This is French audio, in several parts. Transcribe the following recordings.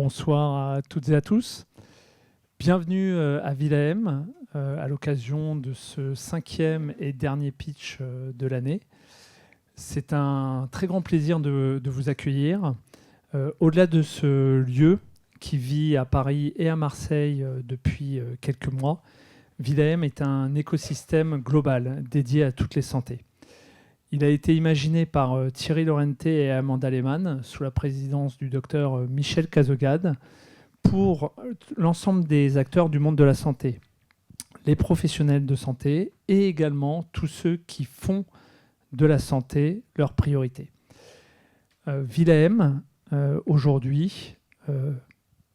Bonsoir à toutes et à tous. Bienvenue à Villahem à l'occasion de ce 5e et dernier pitch de l'année. C'est un très grand plaisir de vous accueillir. Au-delà de ce lieu qui vit à Paris et à Marseille depuis quelques mois, Villahem est un écosystème global dédié à toutes les santé. Il a été imaginé par Thierry Lorente et Amanda Lehmann sous la présidence du docteur Michel Cazogade pour l'ensemble des acteurs du monde de la santé, les professionnels de santé et également tous ceux qui font de la santé leur priorité. Villahem, aujourd'hui,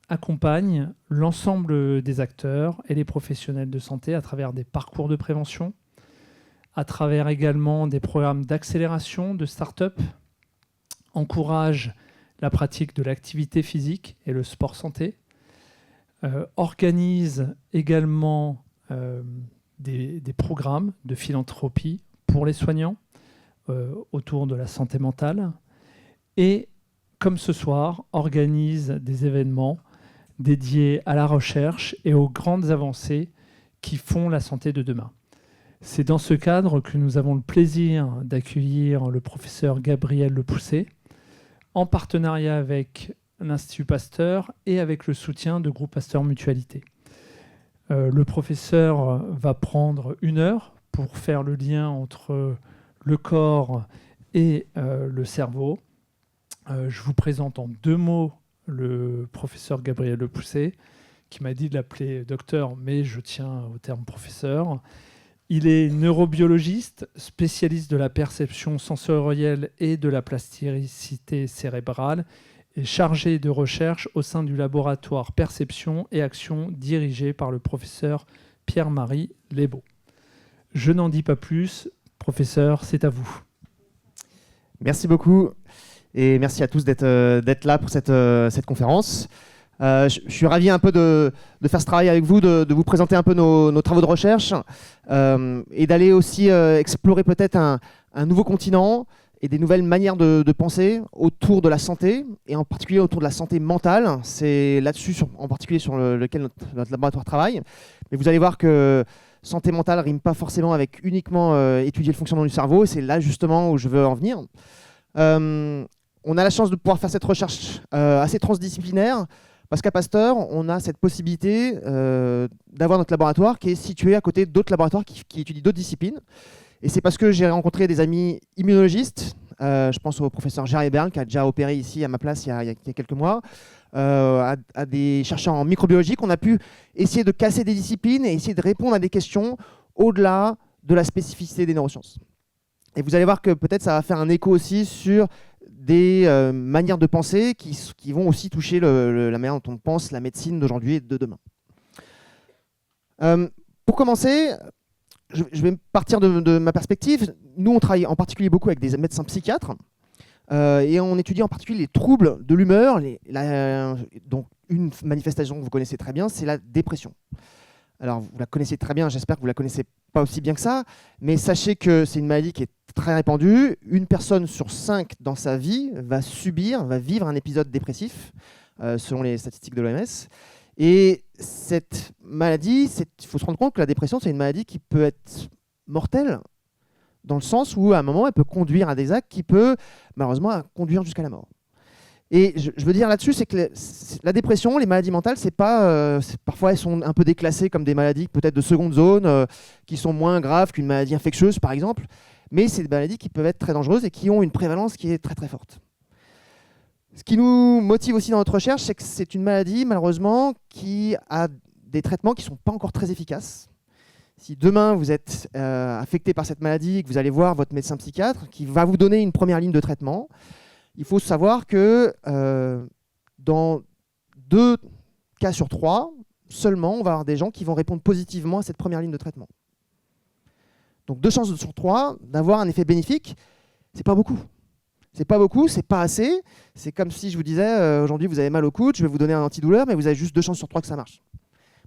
accompagne l'ensemble des acteurs et les professionnels de santé à travers des parcours de prévention, à travers également des programmes d'accélération de start-up, encourage la pratique de l'activité physique et le sport santé, organise également des programmes de philanthropie pour les soignants autour de la santé mentale et, comme ce soir, organise des événements dédiés à la recherche et aux grandes avancées qui font la santé de demain. C'est dans ce cadre que nous avons le plaisir d'accueillir le professeur Gabriel Lepoussé, en partenariat avec l'Institut Pasteur et avec le soutien de Groupe Pasteur Mutualité. Le professeur va prendre 1 heure pour faire le lien entre le corps et le cerveau. Je vous présente en 2 mots le professeur Gabriel Lepoussé, qui m'a dit de l'appeler docteur, mais je tiens au terme professeur. Il est neurobiologiste, spécialiste de la perception sensorielle et de la plasticité cérébrale et chargé de recherche au sein du laboratoire Perception et Action dirigé par le professeur Pierre-Marie Lebeau. Je n'en dis pas plus. Professeur, c'est à vous. Merci beaucoup et merci à tous d'être là pour cette conférence. Je suis ravi un peu de faire ce travail avec vous, de vous présenter un peu nos travaux de recherche et d'aller aussi explorer peut-être un nouveau continent et des nouvelles manières de penser autour de la santé et en particulier autour de la santé mentale. C'est là-dessus en particulier sur lequel notre laboratoire travaille. Mais vous allez voir que santé mentale ne rime pas forcément avec uniquement étudier le fonctionnement du cerveau et c'est là justement où je veux en venir. On a la chance de pouvoir faire cette recherche assez transdisciplinaire. Parce qu'à Pasteur, on a cette possibilité d'avoir notre laboratoire qui est situé à côté d'autres laboratoires qui étudient d'autres disciplines. Et c'est parce que j'ai rencontré des amis immunologistes, je pense au professeur Gérard Bern qui a déjà opéré ici à ma place il y a quelques mois, à des chercheurs en microbiologie qu'on a pu essayer de casser des disciplines et essayer de répondre à des questions au-delà de la spécificité des neurosciences. Et vous allez voir que peut-être ça va faire un écho aussi sur des manières de penser qui vont aussi toucher la manière dont on pense la médecine d'aujourd'hui et de demain. Pour commencer, je vais partir de ma perspective. Nous, on travaille en particulier beaucoup avec des médecins psychiatres et on étudie en particulier les troubles de l'humeur. Donc, une manifestation que vous connaissez très bien, c'est la dépression. Alors, vous la connaissez très bien, j'espère que vous ne la connaissez pas aussi bien que ça, mais sachez que c'est une maladie qui est très répandue. Une personne sur 5 dans sa vie va vivre un épisode dépressif, selon les statistiques de l'OMS. Et cette maladie, il faut se rendre compte que la dépression, c'est une maladie qui peut être mortelle, dans le sens où, à un moment, elle peut conduire à des actes qui peuvent, malheureusement, conduire jusqu'à la mort. Et je veux dire là-dessus, c'est que la dépression, les maladies mentales, parfois elles sont un peu déclassées comme des maladies peut-être de seconde zone, qui sont moins graves qu'une maladie infectieuse par exemple, mais c'est des maladies qui peuvent être très dangereuses et qui ont une prévalence qui est très très forte. Ce qui nous motive aussi dans notre recherche, c'est que c'est une maladie malheureusement qui a des traitements qui ne sont pas encore très efficaces. Si demain vous êtes affecté par cette maladie et que vous allez voir votre médecin psychiatre qui va vous donner une première ligne de traitement, il faut savoir que dans 2 cas sur 3, seulement, on va avoir des gens qui vont répondre positivement à cette première ligne de traitement. Donc 2 chances sur 3 d'avoir un effet bénéfique, c'est pas beaucoup. C'est pas beaucoup, c'est pas assez. C'est comme si je vous disais, aujourd'hui vous avez mal au coude, je vais vous donner un antidouleur, mais vous avez juste 2 chances sur 3 que ça marche.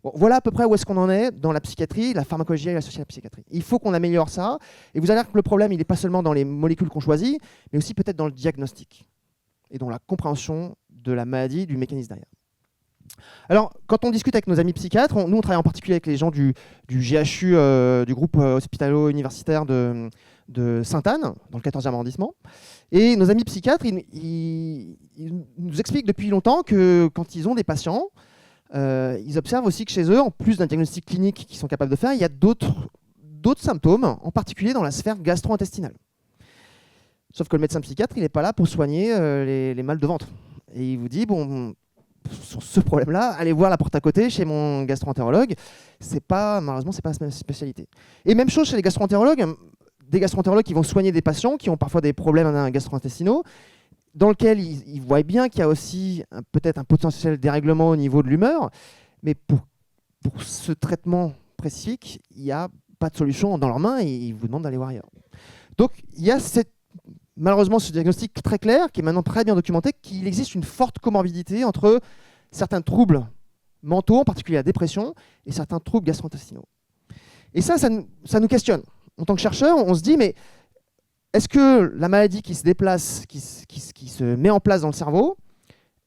Bon, voilà à peu près où est-ce qu'on en est dans la psychiatrie, la pharmacologie associée à la psychiatrie. Il faut qu'on améliore ça. Et vous allez voir que le problème, il n'est pas seulement dans les molécules qu'on choisit, mais aussi peut-être dans le diagnostic et dans la compréhension de la maladie, du mécanisme derrière. Alors, quand on discute avec nos amis psychiatres, nous on travaille en particulier avec les gens du GHU, du groupe hospitalo-universitaire de Sainte-Anne, dans le 14e arrondissement. Et nos amis psychiatres, ils nous expliquent depuis longtemps que quand ils ont des patients, ils observent aussi que chez eux, en plus d'un diagnostic clinique qu'ils sont capables de faire, il y a d'autres symptômes, en particulier dans la sphère gastro-intestinale. Sauf que le médecin psychiatre, il n'est pas là pour soigner les maux de ventre. Et il vous dit, bon, sur ce problème-là, allez voir la porte à côté chez mon gastro-entérologue. Malheureusement, c'est pas ma spécialité. Et même chose chez les gastro-entérologues, des gastro-entérologues qui vont soigner des patients qui ont parfois des problèmes gastro-intestinaux, dans lequel ils voient bien qu'il y a aussi peut-être un potentiel dérèglement au niveau de l'humeur, mais pour ce traitement spécifique, il n'y a pas de solution dans leurs mains et ils vous demandent d'aller voir ailleurs. Donc il y a malheureusement ce diagnostic très clair, qui est maintenant très bien documenté, qu'il existe une forte comorbidité entre certains troubles mentaux, en particulier la dépression, et certains troubles gastro-intestinaux. Et ça nous questionne. En tant que chercheur, on se dit, mais est-ce que la maladie qui se déplace, qui se met en place dans le cerveau,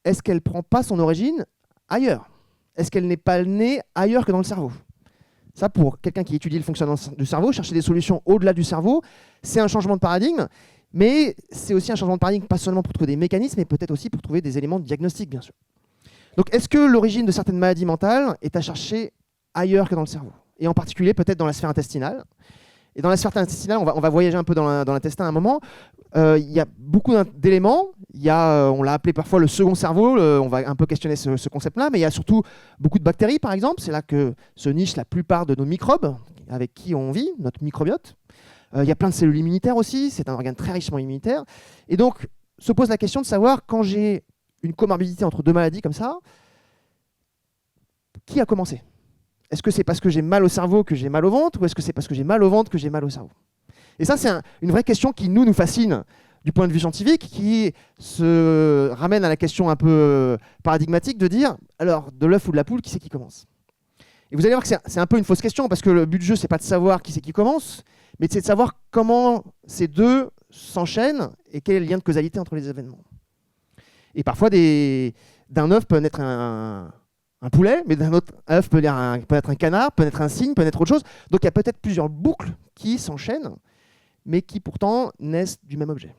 est-ce qu'elle ne prend pas son origine ailleurs? Est-ce qu'elle n'est pas née ailleurs que dans le cerveau? Ça, pour quelqu'un qui étudie le fonctionnement du cerveau, chercher des solutions au-delà du cerveau, c'est un changement de paradigme, mais c'est aussi un changement de paradigme, pas seulement pour trouver des mécanismes, mais peut-être aussi pour trouver des éléments de diagnostic, bien sûr. Donc, est-ce que l'origine de certaines maladies mentales est à chercher ailleurs que dans le cerveau? Et en particulier, peut-être dans la sphère intestinale. Et dans la sphère intestinale, on va voyager un peu dans l'intestin à un moment. Il y a beaucoup d'éléments. On l'a appelé parfois le second cerveau. On va un peu questionner ce concept-là. Mais il y a surtout beaucoup de bactéries, par exemple. C'est là que se nichent la plupart de nos microbes avec qui on vit, notre microbiote. Il y a plein de cellules immunitaires aussi. C'est un organe très richement immunitaire. Et donc, se pose la question de savoir, quand j'ai une comorbidité entre deux maladies comme ça, qui a commencé? Est-ce que c'est parce que j'ai mal au cerveau que j'ai mal au ventre, ou est-ce que c'est parce que j'ai mal au ventre que j'ai mal au cerveau? Et ça, c'est une vraie question qui nous fascine du point de vue scientifique, qui se ramène à la question un peu paradigmatique de dire, alors, de l'œuf ou de la poule, qui c'est qui commence? Et vous allez voir que c'est un peu une fausse question, parce que le but du jeu, c'est pas de savoir qui c'est qui commence, mais c'est de savoir comment ces deux s'enchaînent et quel est le lien de causalité entre les événements. Et parfois, d'un œuf peut naître un poulet, mais d'un autre œuf peut être un canard, peut être un cygne, peut être autre chose. Donc il y a peut-être plusieurs boucles qui s'enchaînent, mais qui pourtant naissent du même objet.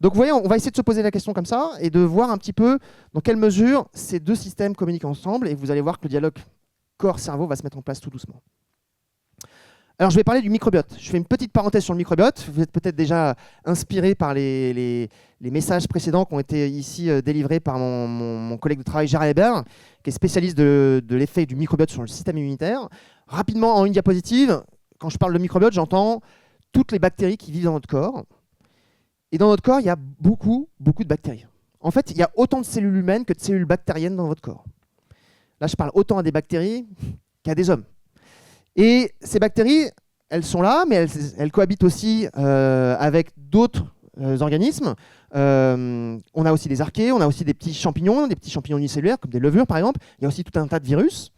Donc vous voyez, on va essayer de se poser la question comme ça et de voir un petit peu dans quelle mesure ces deux systèmes communiquent ensemble, et vous allez voir que le dialogue corps-cerveau va se mettre en place tout doucement. Alors je vais parler du microbiote. Je fais une petite parenthèse sur le microbiote. Vous êtes peut-être déjà inspiré par les messages précédents qui ont été ici délivrés par mon collègue de travail Gérard Hébert, qui est spécialiste de l'effet du microbiote sur le système immunitaire. Rapidement, en une diapositive, quand je parle de microbiote, j'entends toutes les bactéries qui vivent dans notre corps. Et dans notre corps, il y a beaucoup de bactéries. En fait, il y a autant de cellules humaines que de cellules bactériennes dans votre corps. Là, je parle autant à des bactéries qu'à des hommes. Et ces bactéries, elles sont là, mais elles cohabitent aussi avec d'autres organismes. On a aussi des archées, on a aussi des petits champignons unicellulaires, comme des levures par exemple. Il y a aussi tout un tas de virus.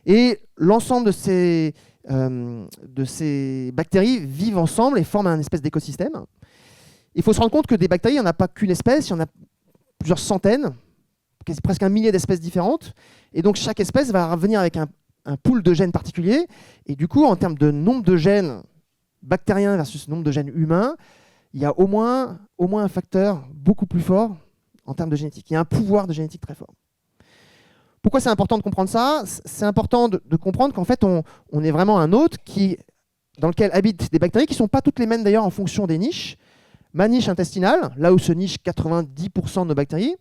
Et l'ensemble de ces bactéries vivent ensemble et forment un espèce d'écosystème. Il faut se rendre compte que des bactéries, il n'y en a pas qu'une espèce, il y en a plusieurs centaines, presque un millier d'espèces différentes. Et donc chaque espèce va revenir avec un pool de gènes particulier. Et du coup, en termes de nombre de gènes bactériens versus nombre de gènes humains, il y a au moins un facteur beaucoup plus fort en termes de génétique. Il y a un pouvoir de génétique très fort. Pourquoi c'est important de comprendre ça? C'est important de comprendre qu'en fait, on est vraiment un hôte dans lequel habitent des bactéries qui ne sont pas toutes les mêmes d'ailleurs en fonction des niches. Ma niche intestinale, là où se nichent 90% de nos bactéries,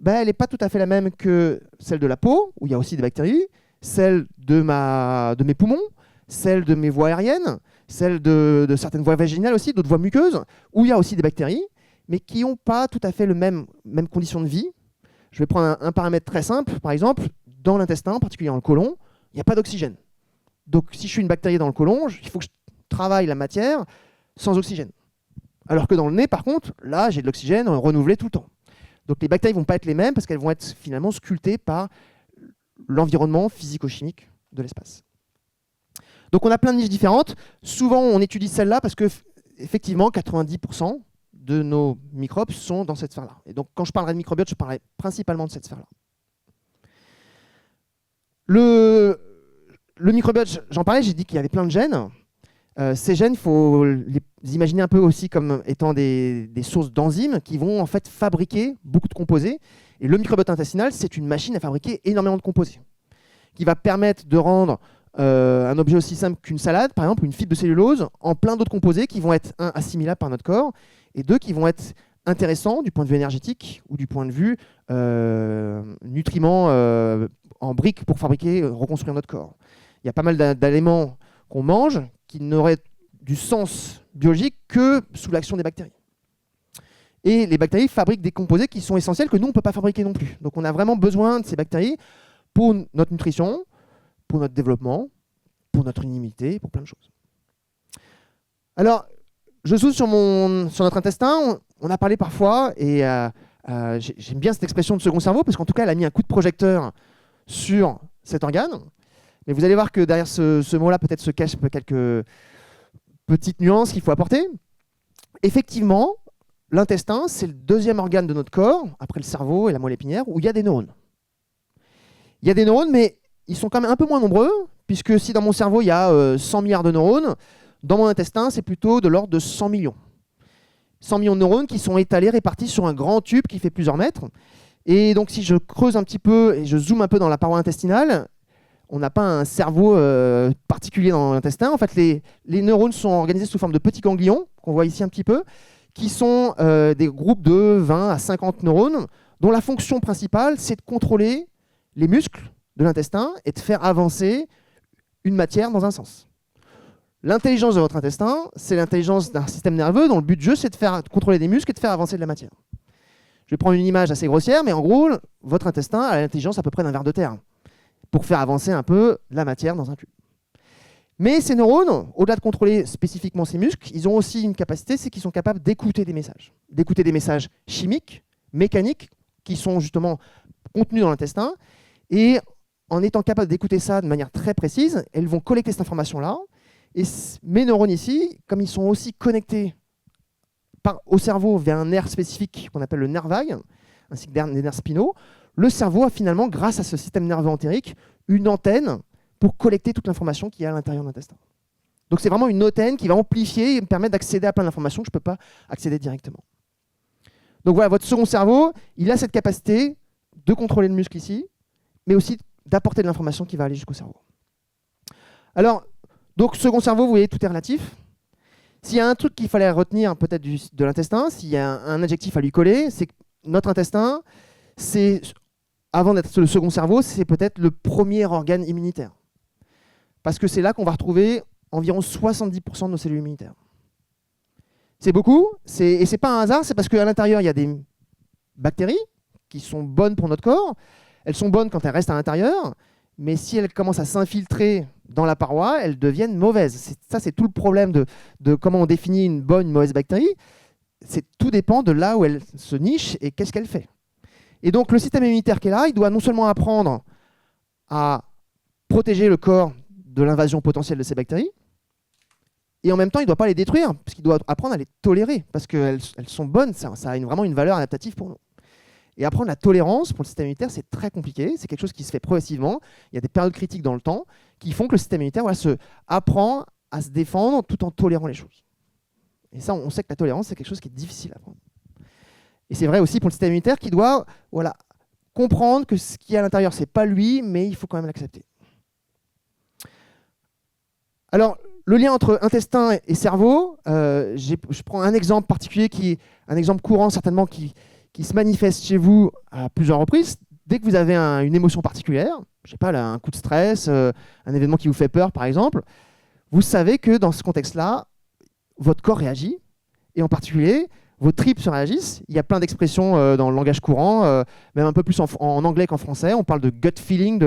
elle n'est pas tout à fait la même que celle de la peau, où il y a aussi des bactéries, celle de mes poumons, celle de mes voies aériennes, celle de certaines voies vaginales aussi, d'autres voies muqueuses, où il y a aussi des bactéries, mais qui n'ont pas tout à fait les mêmes conditions de vie. Je vais prendre un paramètre très simple, par exemple, dans l'intestin, en particulier dans le côlon, il n'y a pas d'oxygène. Donc si je suis une bactérie dans le côlon, il faut que je travaille la matière sans oxygène. Alors que dans le nez, par contre, là, j'ai de l'oxygène renouvelé tout le temps. Donc les bactéries ne vont pas être les mêmes parce qu'elles vont être finalement sculptées par l'environnement physico-chimique de l'espace. Donc on a plein de niches différentes. Souvent, on étudie celle-là parce que, effectivement, 90% de nos microbes sont dans cette sphère-là. Et donc quand je parlerai de microbiote, je parlerai principalement de cette sphère-là. Le microbiote, j'en parlais, j'ai dit qu'il y avait plein de gènes. Ces gènes, il faut les imaginer un peu aussi comme étant des sources d'enzymes qui vont en fait fabriquer beaucoup de composés. Et le microbiote intestinal, c'est une machine à fabriquer énormément de composés, qui va permettre de rendre un objet aussi simple qu'une salade, par exemple, une fibre de cellulose, en plein d'autres composés qui vont être, un, assimilables par notre corps, et deux, qui vont être intéressants du point de vue énergétique ou du point de vue nutriments en briques pour fabriquer, reconstruire notre corps. Il y a pas mal d'aliments qu'on mange qui n'auraient du sens biologique que sous l'action des bactéries. Et les bactéries fabriquent des composés qui sont essentiels que nous, on ne peut pas fabriquer non plus. Donc on a vraiment besoin de ces bactéries pour notre nutrition, pour notre développement, pour notre immunité, pour plein de choses. Alors, je zoome sur notre intestin. On a parlé parfois, et j'aime bien cette expression de second cerveau, parce qu'en tout cas, elle a mis un coup de projecteur sur cet organe. Mais vous allez voir que derrière ce mot-là, peut-être se cachent quelques petites nuances qu'il faut apporter. Effectivement, l'intestin, c'est le deuxième organe de notre corps, après le cerveau et la moelle épinière, où il y a des neurones. Il y a des neurones, mais ils sont quand même un peu moins nombreux, puisque si dans mon cerveau, il y a 100 milliards de neurones, dans mon intestin, c'est plutôt de l'ordre de 100 millions. 100 millions de neurones qui sont étalés, répartis sur un grand tube qui fait plusieurs mètres. Et donc, si je creuse un petit peu et je zoome un peu dans la paroi intestinale, on n'a pas un cerveau particulier dans l'intestin. En fait, les neurones sont organisés sous forme de petits ganglions, qu'on voit ici un petit peu, qui sont des groupes de 20 à 50 neurones, dont la fonction principale, c'est de contrôler les muscles de l'intestin et de faire avancer une matière dans un sens. L'intelligence de votre intestin, c'est l'intelligence d'un système nerveux dont le but de jeu, c'est de faire contrôler des muscles et de faire avancer de la matière. Je vais prendre une image assez grossière, mais en gros, votre intestin a l'intelligence à peu près d'un ver de terre pour faire avancer un peu la matière dans un tube. Mais ces neurones, au-delà de contrôler spécifiquement ces muscles, ils ont aussi une capacité, c'est qu'ils sont capables d'écouter des messages chimiques, mécaniques, qui sont justement contenus dans l'intestin. Et en étant capables d'écouter ça de manière très précise, elles vont collecter cette information-là. Et mes neurones ici, comme ils sont aussi connectés au cerveau via un nerf spécifique qu'on appelle le nerf vague, ainsi que des nerfs spinaux, le cerveau a finalement, grâce à ce système nerveux entérique, une antenne pour collecter toute l'information qu'il y a à l'intérieur de l'intestin. Donc c'est vraiment une antenne qui va amplifier et me permettre d'accéder à plein d'informations que je ne peux pas accéder directement. Donc voilà, votre second cerveau, il a cette capacité de contrôler le muscle ici, mais aussi d'apporter de l'information qui va aller jusqu'au cerveau. Alors, donc second cerveau, vous voyez, tout est relatif. S'il y a un truc qu'il fallait retenir peut-être de l'intestin, s'il y a un adjectif à lui coller, c'est que notre intestin, c'est, avant d'être le second cerveau, c'est peut-être le premier organe immunitaire. Parce que c'est là qu'on va retrouver environ 70% de nos cellules immunitaires. C'est beaucoup, et ce n'est pas un hasard, c'est parce qu'à l'intérieur, il y a des bactéries qui sont bonnes pour notre corps. Elles sont bonnes quand elles restent à l'intérieur, mais si elles commencent à s'infiltrer dans la paroi, elles deviennent mauvaises. Ça, c'est tout le problème de comment on définit une bonne ou une mauvaise bactérie. Tout dépend de là où elle se niche et qu'est-ce qu'elle fait. Et donc, le système immunitaire qui est là, il doit non seulement apprendre à protéger le corps de l'invasion potentielle de ces bactéries, et en même temps, il ne doit pas les détruire, parce qu'il doit apprendre à les tolérer, parce qu'elles sont bonnes, ça a vraiment une valeur adaptative pour nous. Et apprendre la tolérance pour le système immunitaire, c'est très compliqué, c'est quelque chose qui se fait progressivement, il y a des périodes critiques dans le temps qui font que le système immunitaire apprend à se défendre tout en tolérant les choses. Et ça, on sait que la tolérance, c'est quelque chose qui est difficile à apprendre. Et c'est vrai aussi pour le système immunitaire qui doit comprendre que ce qui est à l'intérieur, ce n'est pas lui, mais il faut quand même l'accepter. Alors, le lien entre intestin et cerveau, je prends un exemple particulier, un exemple courant certainement qui se manifeste chez vous à plusieurs reprises. Dès que vous avez une émotion particulière, je sais pas, là, un coup de stress, un événement qui vous fait peur par exemple, vous savez que dans ce contexte-là, votre corps réagit, et en particulier, vos tripes se réagissent. Il y a plein d'expressions dans le langage courant, même un peu plus en anglais qu'en français. On parle de gut feeling,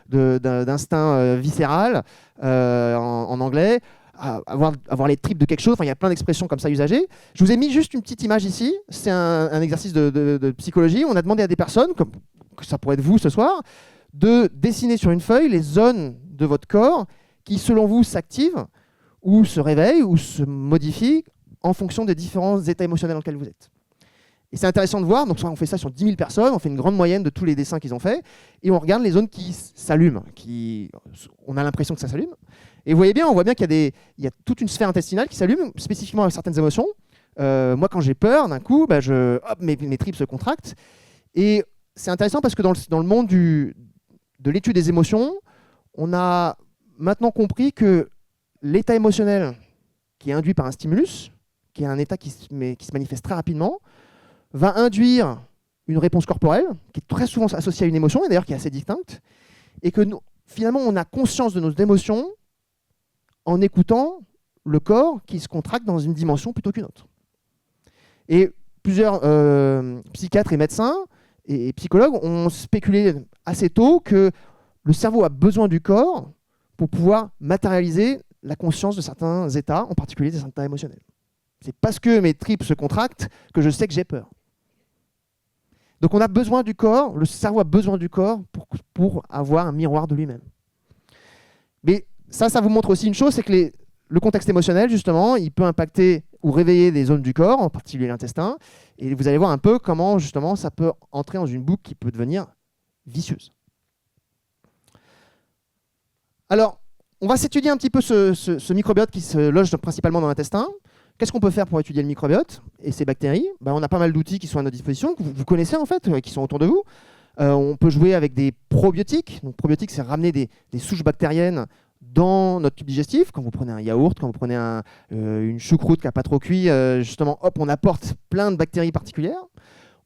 d'instinct viscéral en anglais. Avoir les tripes de quelque chose. Enfin, il y a plein d'expressions comme ça usagées. Je vous ai mis juste une petite image ici. C'est un exercice de psychologie. On a demandé à des personnes, comme ça pourrait être vous ce soir, de dessiner sur une feuille les zones de votre corps qui, selon vous, s'activent ou se réveillent ou se modifient en fonction des différents états émotionnels dans lesquels vous êtes. Et c'est intéressant de voir, donc on fait ça sur 10 000 personnes, on fait une grande moyenne de tous les dessins qu'ils ont fait, et on regarde les zones qui s'allument, on a l'impression que ça s'allume. Et vous voyez bien, on voit bien qu'il y a toute une sphère intestinale qui s'allume, spécifiquement avec certaines émotions. Moi, quand j'ai peur, d'un coup, mes tripes se contractent. Et c'est intéressant parce que dans le monde de l'étude des émotions, on a maintenant compris que l'état émotionnel qui est induit par un stimulus, qui est un état qui se manifeste très rapidement, va induire une réponse corporelle qui est très souvent associée à une émotion, et d'ailleurs qui est assez distincte, et que finalement on a conscience de nos émotions en écoutant le corps qui se contracte dans une dimension plutôt qu'une autre. Et plusieurs psychiatres et médecins et psychologues ont spéculé assez tôt que le cerveau a besoin du corps pour pouvoir matérialiser la conscience de certains états, en particulier des états émotionnels. C'est parce que mes tripes se contractent que je sais que j'ai peur. Donc on a besoin du corps, le cerveau a besoin du corps pour avoir un miroir de lui-même. Mais ça vous montre aussi une chose, c'est que le contexte émotionnel, justement, il peut impacter ou réveiller des zones du corps, en particulier l'intestin, et vous allez voir un peu comment, justement, ça peut entrer dans une boucle qui peut devenir vicieuse. Alors, on va s'étudier un petit peu ce microbiote qui se loge principalement dans l'intestin. Qu'est-ce qu'on peut faire pour étudier le microbiote et ces bactéries? On a pas mal d'outils qui sont à notre disposition, que vous connaissez en fait, qui sont autour de vous. On peut jouer avec des probiotiques. Donc, probiotiques, c'est ramener des souches bactériennes dans notre tube digestif. Quand vous prenez un yaourt, quand vous prenez une choucroute qui n'a pas trop cuit, justement, hop, on apporte plein de bactéries particulières.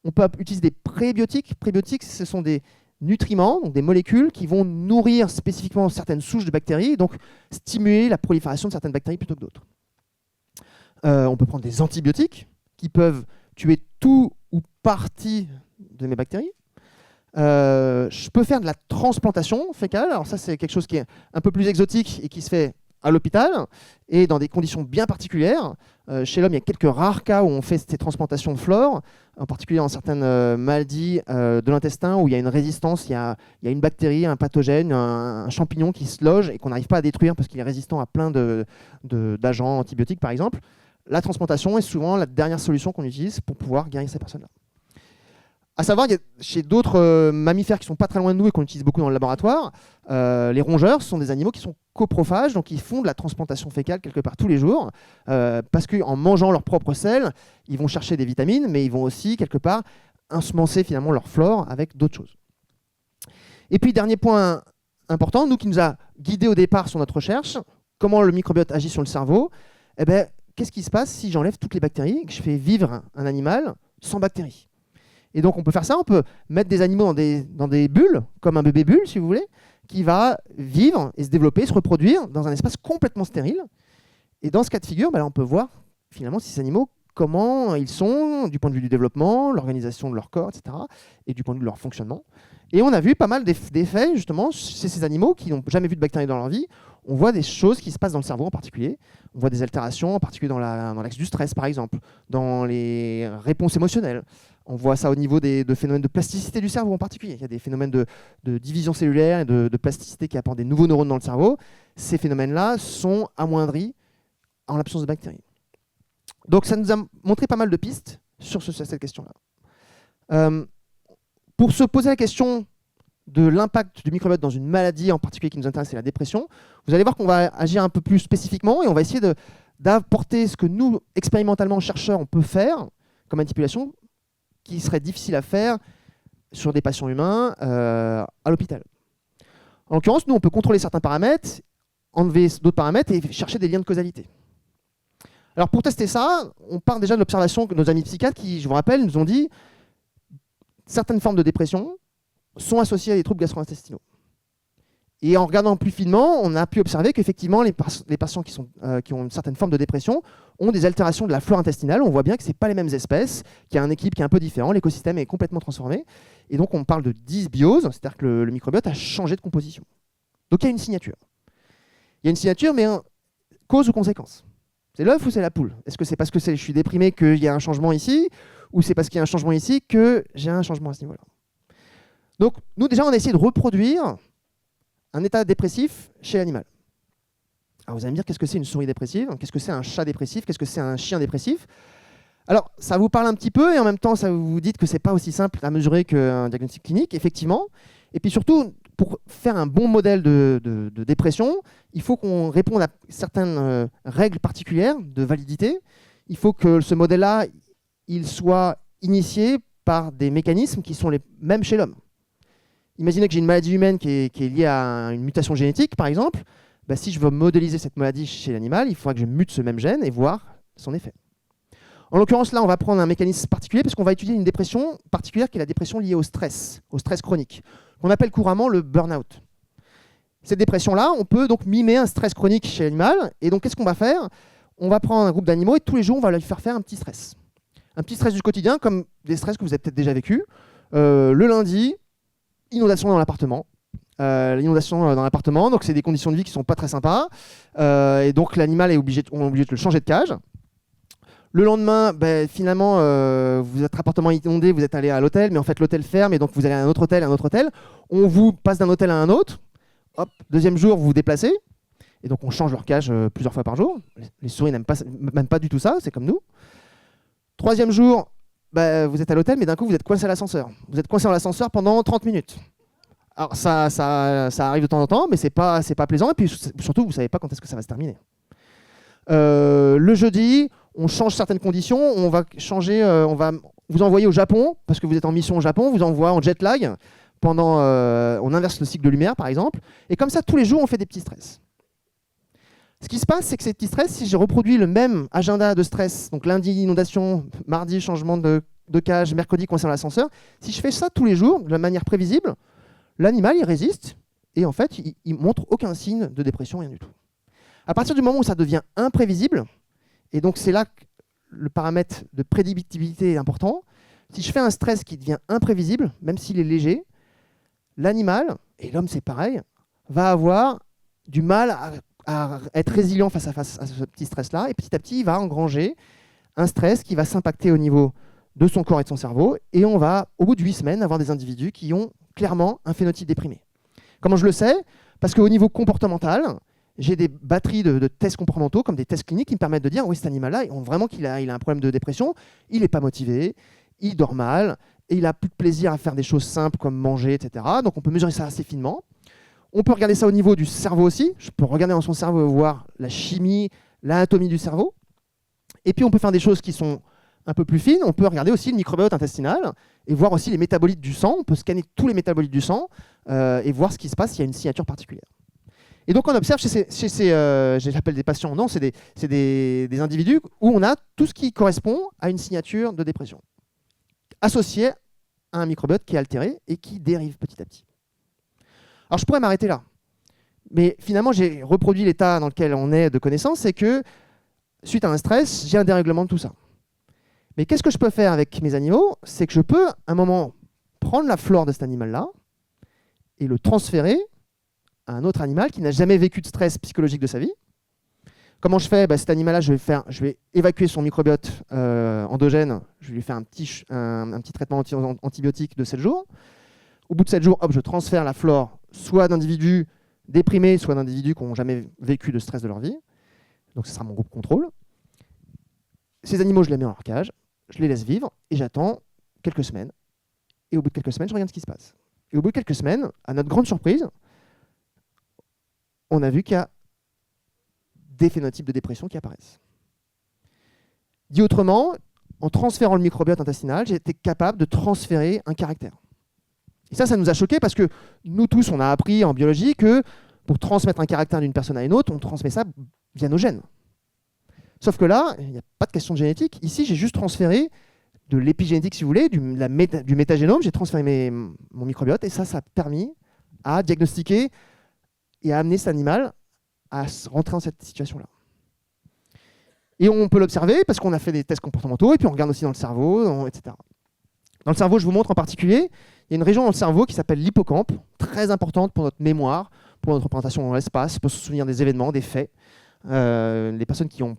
On peut utiliser des prébiotiques. Prébiotiques, ce sont des nutriments, donc des molécules qui vont nourrir spécifiquement certaines souches de bactéries, et donc stimuler la prolifération de certaines bactéries plutôt que d'autres. On peut prendre des antibiotiques qui peuvent tuer tout ou partie de mes bactéries. Je peux faire de la transplantation fécale. Alors ça, c'est quelque chose qui est un peu plus exotique et qui se fait à l'hôpital et dans des conditions bien particulières. Chez l'homme, il y a quelques rares cas où on fait ces transplantations de flore, en particulier dans certaines maladies de l'intestin où il y a une résistance, il y a une bactérie, un pathogène, un champignon qui se loge et qu'on n'arrive pas à détruire parce qu'il est résistant à plein d'agents antibiotiques, par exemple. La transplantation est souvent la dernière solution qu'on utilise pour pouvoir guérir ces personnes-là. À savoir, il y a chez d'autres mammifères qui ne sont pas très loin de nous et qu'on utilise beaucoup dans le laboratoire, les rongeurs sont des animaux qui sont coprophages, donc ils font de la transplantation fécale quelque part tous les jours, parce qu'en mangeant leurs propres selles, ils vont chercher des vitamines, mais ils vont aussi quelque part ensemencer finalement leur flore avec d'autres choses. Et puis, dernier point important, nous qui nous a guidés au départ sur notre recherche, comment le microbiote agit sur le cerveau, qu'est-ce qui se passe si j'enlève toutes les bactéries et que je fais vivre un animal sans bactéries? Et donc on peut faire ça, on peut mettre des animaux dans des bulles, comme un bébé bulle si vous voulez, qui va vivre et se développer, se reproduire dans un espace complètement stérile. Et dans ce cas de figure, là, on peut voir finalement ces animaux, comment ils sont du point de vue du développement, l'organisation de leur corps, etc. et du point de vue de leur fonctionnement. Et on a vu pas mal d'effets justement chez ces animaux qui n'ont jamais vu de bactéries dans leur vie. On voit des choses qui se passent dans le cerveau en particulier. On voit des altérations, en particulier dans l'axe du stress par exemple, dans les réponses émotionnelles. On voit ça au niveau de phénomènes de plasticité du cerveau en particulier. Il y a des phénomènes de division cellulaire et de plasticité qui apportent des nouveaux neurones dans le cerveau. Ces phénomènes-là sont amoindris en l'absence de bactéries. Donc ça nous a montré pas mal de pistes sur cette question-là. Pour se poser la question de l'impact du microbiote dans une maladie en particulier qui nous intéresse, c'est la dépression, vous allez voir qu'on va agir un peu plus spécifiquement et on va essayer d'apporter ce que nous, expérimentalement, chercheurs, on peut faire comme manipulation qui serait difficile à faire sur des patients humains à l'hôpital. En l'occurrence, nous, on peut contrôler certains paramètres, enlever d'autres paramètres et chercher des liens de causalité. Alors pour tester ça, on part déjà de l'observation que nos amis psychiatres, qui, je vous rappelle, nous ont dit certaines formes de dépression sont associées à des troubles gastro-intestinaux. Et en regardant plus finement, on a pu observer qu'effectivement, les patients qui ont une certaine forme de dépression ont des altérations de la flore intestinale. On voit bien que ce n'est pas les mêmes espèces, qu'il y a un équilibre qui est un peu différent, l'écosystème est complètement transformé. Et donc, on parle de dysbiose, c'est-à-dire que le microbiote a changé de composition. Donc, il y a une signature. Il y a une signature, mais cause ou conséquence? C'est l'œuf ou c'est la poule? Est-ce que c'est parce que je suis déprimé qu'il y a un changement ici, ou c'est parce qu'il y a un changement ici que j'ai un changement à ce niveau-là? Donc, nous, déjà, on a essayé de reproduire un état dépressif chez l'animal. Alors vous allez me dire, qu'est-ce que c'est une souris dépressive? Qu'est-ce que c'est un chat dépressif? Qu'est-ce que c'est un chien dépressif? Alors, ça vous parle un petit peu et en même temps, ça vous dit que c'est pas aussi simple à mesurer qu'un diagnostic clinique, effectivement. Et puis surtout, pour faire un bon modèle de dépression, il faut qu'on réponde à certaines règles particulières de validité. Il faut que ce modèle-là, il soit initié par des mécanismes qui sont les mêmes chez l'homme. Imaginez que j'ai une maladie humaine qui est liée à une mutation génétique, par exemple. Bah, si je veux modéliser cette maladie chez l'animal, il faudra que je mute ce même gène et voir son effet. En l'occurrence, là, on va prendre un mécanisme particulier parce qu'on va étudier une dépression particulière qui est la dépression liée au stress chronique, qu'on appelle couramment le burn-out. Cette dépression-là, on peut donc mimer un stress chronique chez l'animal. Et donc, qu'est-ce qu'on va faire? On va prendre un groupe d'animaux et tous les jours, on va leur faire un petit stress. Un petit stress du quotidien, comme des stress que vous avez peut-être déjà vécu. Le lundi, inondation dans l'appartement. L'inondation dans l'appartement, donc c'est des conditions de vie qui ne sont pas très sympas. Et donc, l'animal est obligé de le changer de cage. Le lendemain, finalement, votre appartement est inondé, vous êtes allé à l'hôtel, mais en fait l'hôtel ferme et donc vous allez à un autre hôtel. On vous passe d'un hôtel à un autre. Hop, deuxième jour, vous vous déplacez. Et donc on change leur cage plusieurs fois par jour. Les souris n'aiment même pas du tout ça, c'est comme nous. Troisième jour, vous êtes à l'hôtel, mais d'un coup vous êtes coincé à l'ascenseur. Vous êtes coincé dans l'ascenseur pendant 30 minutes. Alors ça arrive de temps en temps, mais c'est pas plaisant. Et puis surtout, vous ne savez pas quand est-ce que ça va se terminer. Le jeudi, on change certaines conditions, on va vous envoyer au Japon, parce que vous êtes en mission au Japon, vous envoie en jet lag, on inverse le cycle de lumière par exemple, et comme ça tous les jours on fait des petits stress. Ce qui se passe, c'est que ces petits stress, si je reproduis le même agenda de stress, donc lundi inondation, mardi changement de cage, mercredi coincé dans l'ascenseur, si je fais ça tous les jours de manière prévisible, l'animal il résiste, et en fait il montre aucun signe de dépression, rien du tout. À partir du moment où ça devient imprévisible, et donc c'est là que le paramètre de prédictibilité est important. Si je fais un stress qui devient imprévisible, même s'il est léger, l'animal, et l'homme c'est pareil, va avoir du mal à être résilient face à ce petit stress-là, et petit à petit il va engranger un stress qui va s'impacter au niveau de son corps et de son cerveau, et on va, au bout de 8 semaines, avoir des individus qui ont clairement un phénotype déprimé. Comment je le sais? Parce qu'au niveau comportemental, j'ai des batteries de tests comportementaux, comme des tests cliniques, qui me permettent de dire oui, cet animal-là, vraiment qu'il a un problème de dépression, il n'est pas motivé, il dort mal, et il n'a plus de plaisir à faire des choses simples comme manger, etc. Donc on peut mesurer ça assez finement. On peut regarder ça au niveau du cerveau aussi. Je peux regarder dans son cerveau, voir la chimie, l'anatomie du cerveau. Et puis on peut faire des choses qui sont un peu plus fines. On peut regarder aussi le microbiote intestinal et voir aussi les métabolites du sang. On peut scanner tous les métabolites du sang et voir ce qui se passe s'il y a une signature particulière. Et donc on observe chez ces j'appelle des patients, non, c'est des individus où on a tout ce qui correspond à une signature de dépression, associée à un microbiote qui est altéré et qui dérive petit à petit. Alors je pourrais m'arrêter là, mais finalement j'ai reproduit l'état dans lequel on est de connaissance, c'est que suite à un stress, j'ai un dérèglement de tout ça. Mais qu'est-ce que je peux faire avec mes animaux? C'est que je peux, à un moment, prendre la flore de cet animal-là et le transférer à un autre animal qui n'a jamais vécu de stress psychologique de sa vie. Comment je fais? Cet animal-là, je vais évacuer son microbiote endogène, je vais lui faire un petit traitement antibiotique de 7 jours. Au bout de 7 jours, hop, je transfère la flore soit d'individus déprimés, soit d'individus qui n'ont jamais vécu de stress de leur vie. Donc ce sera mon groupe contrôle. Ces animaux, je les mets en leur cage, je les laisse vivre et j'attends quelques semaines. Et au bout de quelques semaines, je regarde ce qui se passe. Et au bout de quelques semaines, à notre grande surprise, on a vu qu'il y a des phénotypes de dépression qui apparaissent. Dit autrement, en transférant le microbiote intestinal, j'ai été capable de transférer un caractère. Et ça nous a choqués parce que nous tous, on a appris en biologie que pour transmettre un caractère d'une personne à une autre, on transmet ça via nos gènes. Sauf que là, il n'y a pas de question de génétique. Ici, j'ai juste transféré de l'épigénétique, si vous voulez, du métagénome, j'ai transféré mon microbiote et ça a permis à diagnostiquer et à amener cet animal à rentrer dans cette situation-là. Et on peut l'observer parce qu'on a fait des tests comportementaux et puis on regarde aussi dans le cerveau, etc. Dans le cerveau, je vous montre en particulier, il y a une région dans le cerveau qui s'appelle l'hippocampe, très importante pour notre mémoire, pour notre représentation dans l'espace, pour se souvenir des événements, des faits. Les personnes qui ont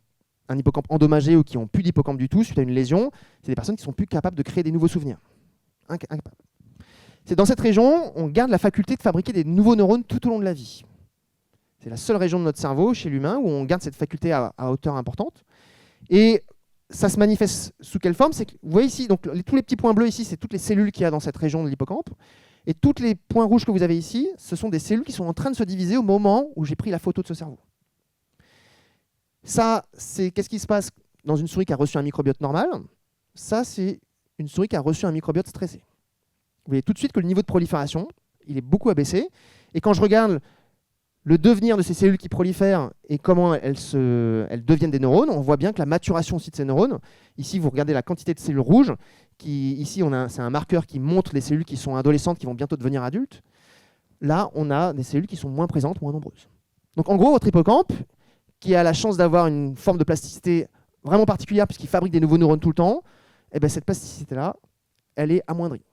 un hippocampe endommagé ou qui n'ont plus d'hippocampe du tout suite à une lésion, c'est des personnes qui ne sont plus capables de créer des nouveaux souvenirs. Incapables. C'est dans cette région, on garde la faculté de fabriquer des nouveaux neurones tout au long de la vie. C'est la seule région de notre cerveau, chez l'humain, où on garde cette faculté à hauteur importante. Et ça se manifeste sous quelle forme? C'est que, vous voyez ici, donc, tous les petits points bleus ici, c'est toutes les cellules qu'il y a dans cette région de l'hippocampe. Et tous les points rouges que vous avez ici, ce sont des cellules qui sont en train de se diviser au moment où j'ai pris la photo de ce cerveau. Ça, c'est qu'est-ce qui se passe dans une souris qui a reçu un microbiote normal? Ça, c'est une souris qui a reçu un microbiote stressé. Vous voyez tout de suite que le niveau de prolifération, il est beaucoup abaissé. Et quand je regarde le devenir de ces cellules qui prolifèrent et comment elles deviennent des neurones, on voit bien que la maturation aussi de ces neurones, ici vous regardez la quantité de cellules rouges, ici c'est un marqueur qui montre les cellules qui sont adolescentes, qui vont bientôt devenir adultes. Là, on a des cellules qui sont moins présentes, moins nombreuses. Donc en gros, votre hippocampe, qui a la chance d'avoir une forme de plasticité vraiment particulière puisqu'il fabrique des nouveaux neurones tout le temps, eh bien, cette plasticité-là, elle est amoindrie.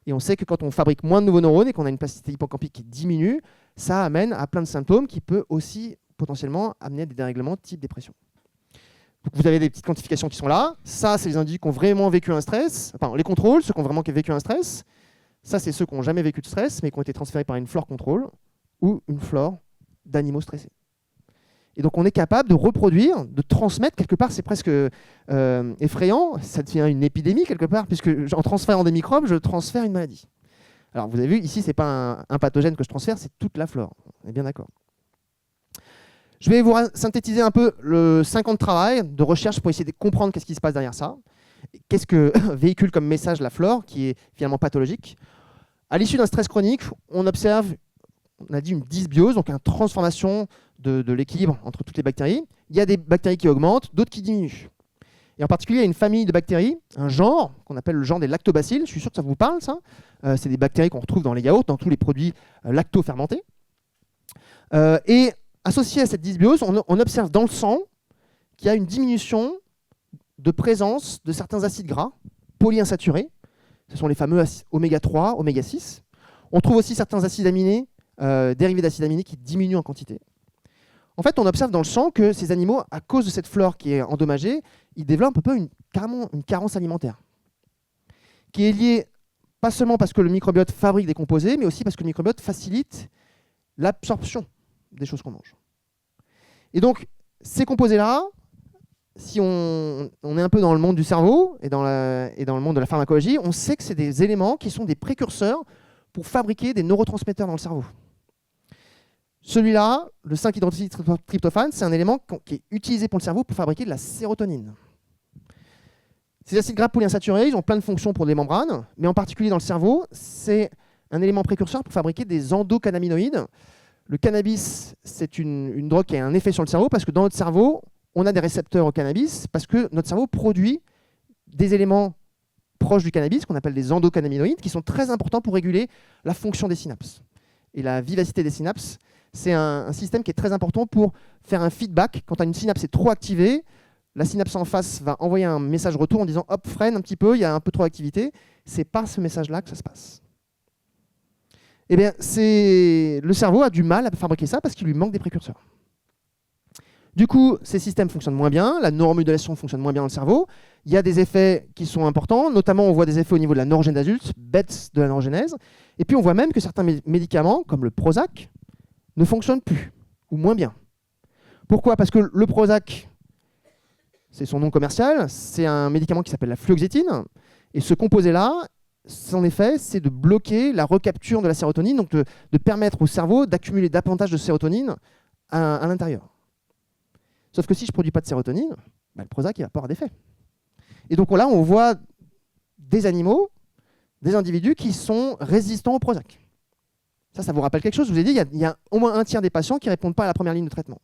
Et on sait que quand on fabrique moins de nouveaux neurones et qu'on a une plasticité hippocampique qui diminue, ça amène à plein de symptômes qui peuvent aussi potentiellement amener à des dérèglements type dépression. Donc vous avez des petites quantifications qui sont là. Ça, c'est les individus qui ont vraiment vécu un stress. Enfin, les contrôles, ceux qui ont vraiment vécu un stress. Ça, c'est ceux qui n'ont jamais vécu de stress, mais qui ont été transférés par une flore contrôle ou une flore d'animaux stressés. Et donc, on est capable de reproduire, de transmettre, quelque part, c'est presque effrayant, ça devient une épidémie, quelque part, puisque en transférant des microbes, je transfère une maladie. Alors, vous avez vu, ici, ce n'est pas un pathogène que je transfère, c'est toute la flore. On est bien d'accord. Je vais vous synthétiser un peu le 5 ans de travail, de recherche, pour essayer de comprendre qu'est-ce qui se passe derrière ça. Qu'est-ce que véhicule comme message la flore, qui est finalement pathologique. À l'issue d'un stress chronique, on observe, on a dit une dysbiose, donc une transformation de l'équilibre entre toutes les bactéries. Il y a des bactéries qui augmentent, d'autres qui diminuent. Et en particulier, il y a une famille de bactéries, un genre, qu'on appelle le genre des lactobacilles. Je suis sûr que ça vous parle, ça. C'est des bactéries qu'on retrouve dans les yaourts, dans tous les produits lacto-fermentés. Et associé à cette dysbiose, on observe dans le sang qu'il y a une diminution de présence de certains acides gras polyinsaturés. Ce sont les fameux oméga 3, oméga 6. On trouve aussi certains acides aminés, dérivés d'acides aminés, qui diminuent en quantité. En fait, on observe dans le sang que ces animaux, à cause de cette flore qui est endommagée, ils développent un peu carrément une carence alimentaire, qui est liée pas seulement parce que le microbiote fabrique des composés, mais aussi parce que le microbiote facilite l'absorption des choses qu'on mange. Et donc, ces composés-là, si on est un peu dans le monde du cerveau et dans le monde de la pharmacologie, on sait que c'est des éléments qui sont des précurseurs pour fabriquer des neurotransmetteurs dans le cerveau. Celui-là, le 5-hydroxytryptophane, c'est un élément qui est utilisé pour le cerveau pour fabriquer de la sérotonine. Ces acides gras polyinsaturés, ils ont plein de fonctions pour les membranes, mais en particulier dans le cerveau, c'est un élément précurseur pour fabriquer des endocannabinoïdes. Le cannabis, c'est une drogue qui a un effet sur le cerveau parce que dans notre cerveau, on a des récepteurs au cannabis parce que notre cerveau produit des éléments proches du cannabis qu'on appelle des endocannabinoïdes qui sont très importants pour réguler la fonction des synapses. Et la vivacité des synapses, c'est un système qui est très important pour faire un feedback. Quand une synapse est trop activée, la synapse en face va envoyer un message retour en disant « hop, freine un petit peu, il y a un peu trop d'activité ». C'est par ce message-là que ça se passe. Eh bien, le cerveau a du mal à fabriquer ça parce qu'il lui manque des précurseurs. Du coup, ces systèmes fonctionnent moins bien, la neuromodulation fonctionne moins bien dans le cerveau. Il y a des effets qui sont importants, notamment on voit des effets au niveau de la neurogène adulte, bêtes de la neurogénèse. Et puis on voit même que certains médicaments, comme le Prozac, ne fonctionnent plus, ou moins bien. Pourquoi? Parce que le Prozac, c'est son nom commercial, c'est un médicament qui s'appelle la fluoxétine. Et ce composé-là, son effet, c'est de bloquer la recapture de la sérotonine, donc de permettre au cerveau d'accumuler davantage de sérotonine à l'intérieur. Sauf que si je ne produis pas de sérotonine, le Prozac, il ne va pas avoir d'effet. Et donc là, on voit des animaux, des individus qui sont résistants au Prozac. Ça vous rappelle quelque chose? Je vous ai dit, il y a au moins un tiers des patients qui ne répondent pas à la première ligne de traitement.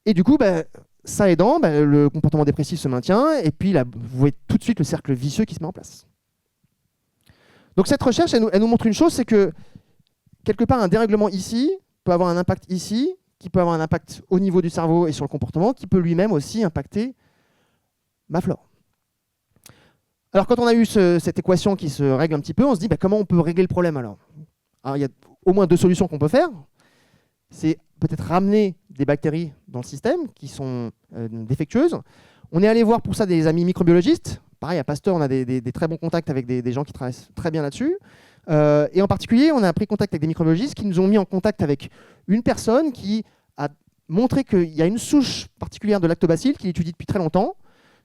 Et du coup, ça aidant, le comportement dépressif se maintient, et puis là, vous voyez tout de suite le cercle vicieux qui se met en place. Donc cette recherche, elle nous montre une chose, c'est que quelque part, un dérèglement ici peut avoir un impact ici, qui peut avoir un impact au niveau du cerveau et sur le comportement, qui peut lui-même aussi impacter ma flore. Alors quand on a eu cette équation qui se règle un petit peu, on se dit comment on peut régler le problème alors il y a au moins deux solutions qu'on peut faire. C'est peut-être ramener des bactéries dans le système qui sont défectueuses. On est allé voir pour ça des amis microbiologistes. Pareil, à Pasteur, on a des très bons contacts avec des gens qui travaillent très bien là-dessus. Et en particulier, on a pris contact avec des microbiologistes qui nous ont mis en contact avec une personne qui a montrer qu'il y a une souche particulière de lactobacilles qu'il étudie depuis très longtemps.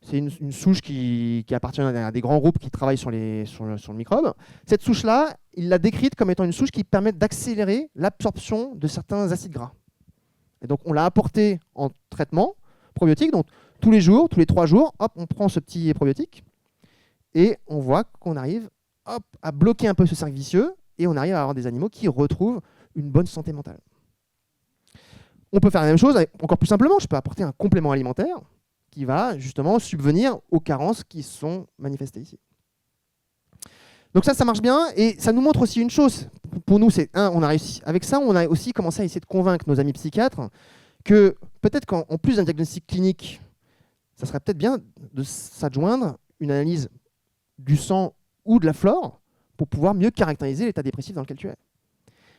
C'est une souche qui appartient à des grands groupes qui travaillent sur le microbe. Cette souche-là, il l'a décrite comme étant une souche qui permet d'accélérer l'absorption de certains acides gras. Et donc, on l'a apporté en traitement probiotique. Donc, tous les jours, tous les 3 jours, hop, on prend ce petit probiotique et on voit qu'on arrive à bloquer un peu ce cercle vicieux et on arrive à avoir des animaux qui retrouvent une bonne santé mentale. On peut faire la même chose, encore plus simplement. Je peux apporter un complément alimentaire qui va justement subvenir aux carences qui sont manifestées ici. Donc ça marche bien et ça nous montre aussi une chose. Pour nous, c'est on a réussi. Avec ça, on a aussi commencé à essayer de convaincre nos amis psychiatres que peut-être qu'en plus d'un diagnostic clinique, ça serait peut-être bien de s'adjoindre une analyse du sang ou de la flore pour pouvoir mieux caractériser l'état dépressif dans lequel tu es.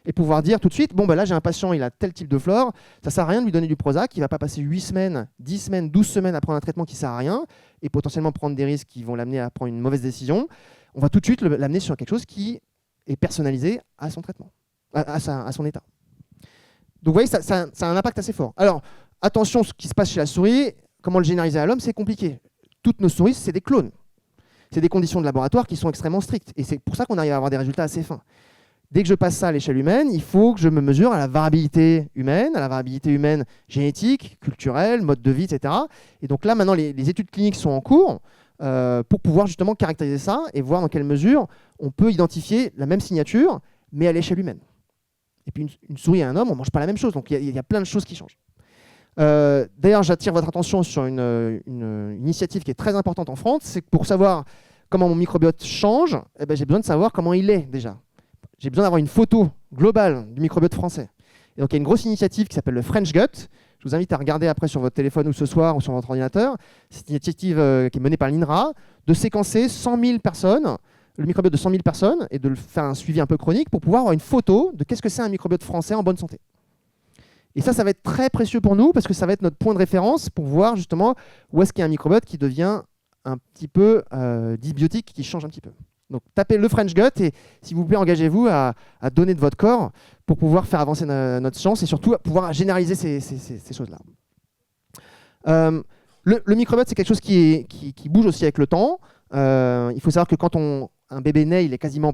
Et pouvoir dire tout de suite, bon ben là j'ai un patient, il a tel type de flore, ça ne sert à rien de lui donner du Prozac, il ne va pas passer 8 semaines, 10 semaines, 12 semaines à prendre un traitement qui ne sert à rien et potentiellement prendre des risques qui vont l'amener à prendre une mauvaise décision. On va tout de suite l'amener sur quelque chose qui est personnalisé à son traitement, à son état. Donc vous voyez, ça a un impact assez fort. Alors attention, ce qui se passe chez la souris, comment le généraliser à l'homme, c'est compliqué. Toutes nos souris, c'est des clones. C'est des conditions de laboratoire qui sont extrêmement strictes. Et c'est pour ça qu'on arrive à avoir des résultats assez fins. Dès que je passe ça à l'échelle humaine, il faut que je me mesure à la variabilité humaine génétique, culturelle, mode de vie, etc. Et donc là, maintenant, les études cliniques sont en cours pour pouvoir justement caractériser ça et voir dans quelle mesure on peut identifier la même signature, mais à l'échelle humaine. Et puis une souris et un homme, on ne mange pas la même chose. Donc il y a plein de choses qui changent. D'ailleurs, j'attire votre attention sur une initiative qui est très importante en France. C'est que pour savoir comment mon microbiote change, eh ben, j'ai besoin de savoir comment il est déjà. J'ai besoin d'avoir une photo globale du microbiote français. Et donc il y a une grosse initiative qui s'appelle le French Gut. Je vous invite à regarder après sur votre téléphone ou ce soir ou sur votre ordinateur. C'est une initiative qui est menée par l'INRA de séquencer 100 000 personnes, le microbiote de 100 000 personnes et de faire un suivi un peu chronique pour pouvoir avoir une photo de qu'est-ce que c'est un microbiote français en bonne santé. Et ça va être très précieux pour nous parce que ça va être notre point de référence pour voir justement où est-ce qu'il y a un microbiote qui devient un petit peu dysbiotique, qui change un petit peu. Donc tapez le French Gut et s'il vous plaît, engagez-vous à donner de votre corps pour pouvoir faire avancer notre science et surtout à pouvoir généraliser ces choses-là. Le microbiote, c'est quelque chose qui bouge aussi avec le temps. Il faut savoir que quand un bébé naît, il n'est quasiment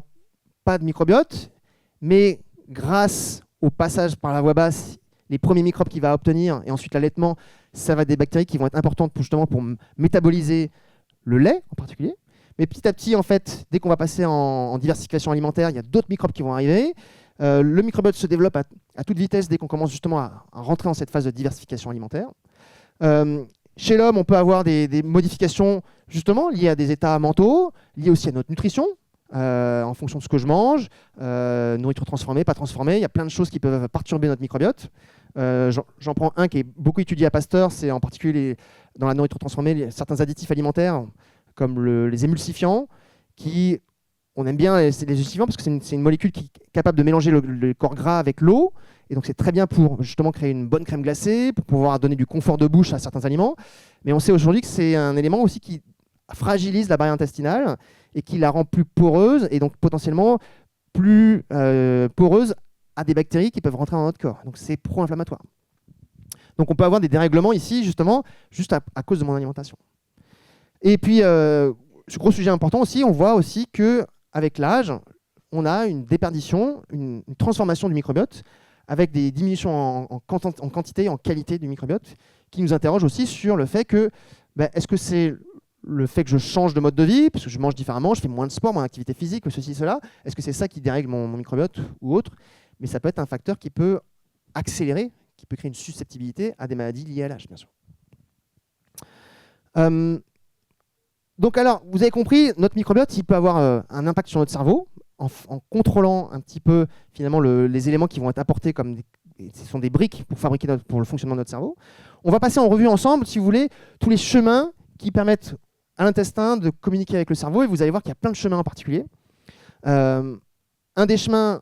pas de microbiote, mais grâce au passage par la voie basse, les premiers microbes qu'il va obtenir et ensuite l'allaitement, ça va être des bactéries qui vont être importantes pour métaboliser le lait en particulier. Mais petit à petit, en fait, dès qu'on va passer en diversification alimentaire, il y a d'autres microbes qui vont arriver. Le microbiote se développe à toute vitesse dès qu'on commence justement à rentrer dans cette phase de diversification alimentaire. Chez l'homme, on peut avoir des modifications justement liées à des états mentaux, liées aussi à notre nutrition, en fonction de ce que je mange, nourriture transformée, pas transformée. Il y a plein de choses qui peuvent perturber notre microbiote. J'en prends un qui est beaucoup étudié à Pasteur, c'est en particulier dans la nourriture transformée, certains additifs alimentaires comme les émulsifiants, on aime bien les émulsifiants parce que c'est une molécule qui est capable de mélanger le corps gras avec l'eau, et donc c'est très bien pour justement créer une bonne crème glacée, pour pouvoir donner du confort de bouche à certains aliments. Mais on sait aujourd'hui que c'est un élément aussi qui fragilise la barrière intestinale et qui la rend plus poreuse, et donc potentiellement plus poreuse à des bactéries qui peuvent rentrer dans notre corps. Donc c'est pro-inflammatoire. Donc on peut avoir des dérèglements ici, justement, juste à cause de mon alimentation. Et puis, ce gros sujet important aussi, on voit aussi qu'avec l'âge, on a une déperdition, une transformation du microbiote, avec des diminutions en quantité et en qualité du microbiote, qui nous interroge aussi sur le fait que, est-ce que c'est le fait que je change de mode de vie, parce que je mange différemment, je fais moins de sport, moins d'activité physique, ceci, cela, est-ce que c'est ça qui dérègle mon microbiote ou autre? Mais ça peut être un facteur qui peut accélérer, qui peut créer une susceptibilité à des maladies liées à l'âge, bien sûr. Donc alors, vous avez compris, notre microbiote, il peut avoir un impact sur notre cerveau en contrôlant un petit peu finalement les éléments qui vont être apportés ce sont des briques pour fabriquer pour le fonctionnement de notre cerveau. On va passer en revue ensemble, si vous voulez, tous les chemins qui permettent à l'intestin de communiquer avec le cerveau, et vous allez voir qu'il y a plein de chemins en particulier. Un des chemins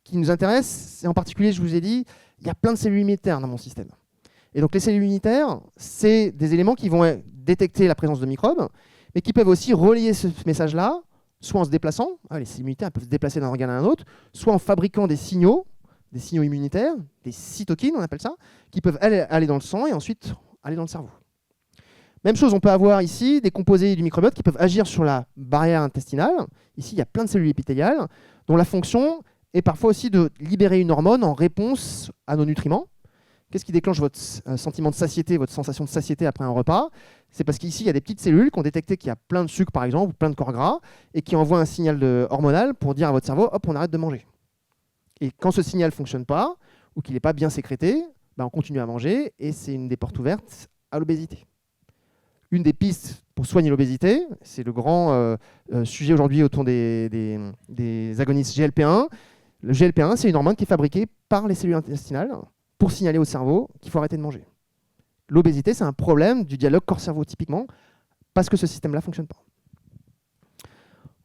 qui nous intéresse, c'est en particulier, je vous ai dit, il y a plein de cellules immunitaires dans mon système. Et donc les cellules immunitaires, c'est des éléments qui vont détecter la présence de microbes, mais qui peuvent aussi relier ce message-là, soit en se déplaçant, les cellules immunitaires peuvent se déplacer d'un organe à un autre, soit en fabriquant des signaux des signaux immunitaires, des cytokines, on appelle ça, qui peuvent aller dans le sang et ensuite aller dans le cerveau. Même chose, on peut avoir ici des composés du microbiote qui peuvent agir sur la barrière intestinale. Ici, il y a plein de cellules épithéliales dont la fonction est parfois aussi de libérer une hormone en réponse à nos nutriments. Qu'est-ce qui déclenche votre sentiment de satiété, votre sensation de satiété après un repas? C'est parce qu'ici, il y a des petites cellules qui ont détecté qu'il y a plein de sucre, par exemple, ou plein de corps gras, et qui envoient un signal hormonal pour dire à votre cerveau, hop, on arrête de manger. Et quand ce signal ne fonctionne pas, ou qu'il n'est pas bien sécrété, on continue à manger, et c'est une des portes ouvertes à l'obésité. Une des pistes pour soigner l'obésité, c'est le grand sujet aujourd'hui autour des agonistes GLP-1. Le GLP-1, c'est une hormone qui est fabriquée par les cellules intestinales pour signaler au cerveau qu'il faut arrêter de manger. L'obésité, c'est un problème du dialogue corps-cerveau typiquement, parce que ce système-là ne fonctionne pas.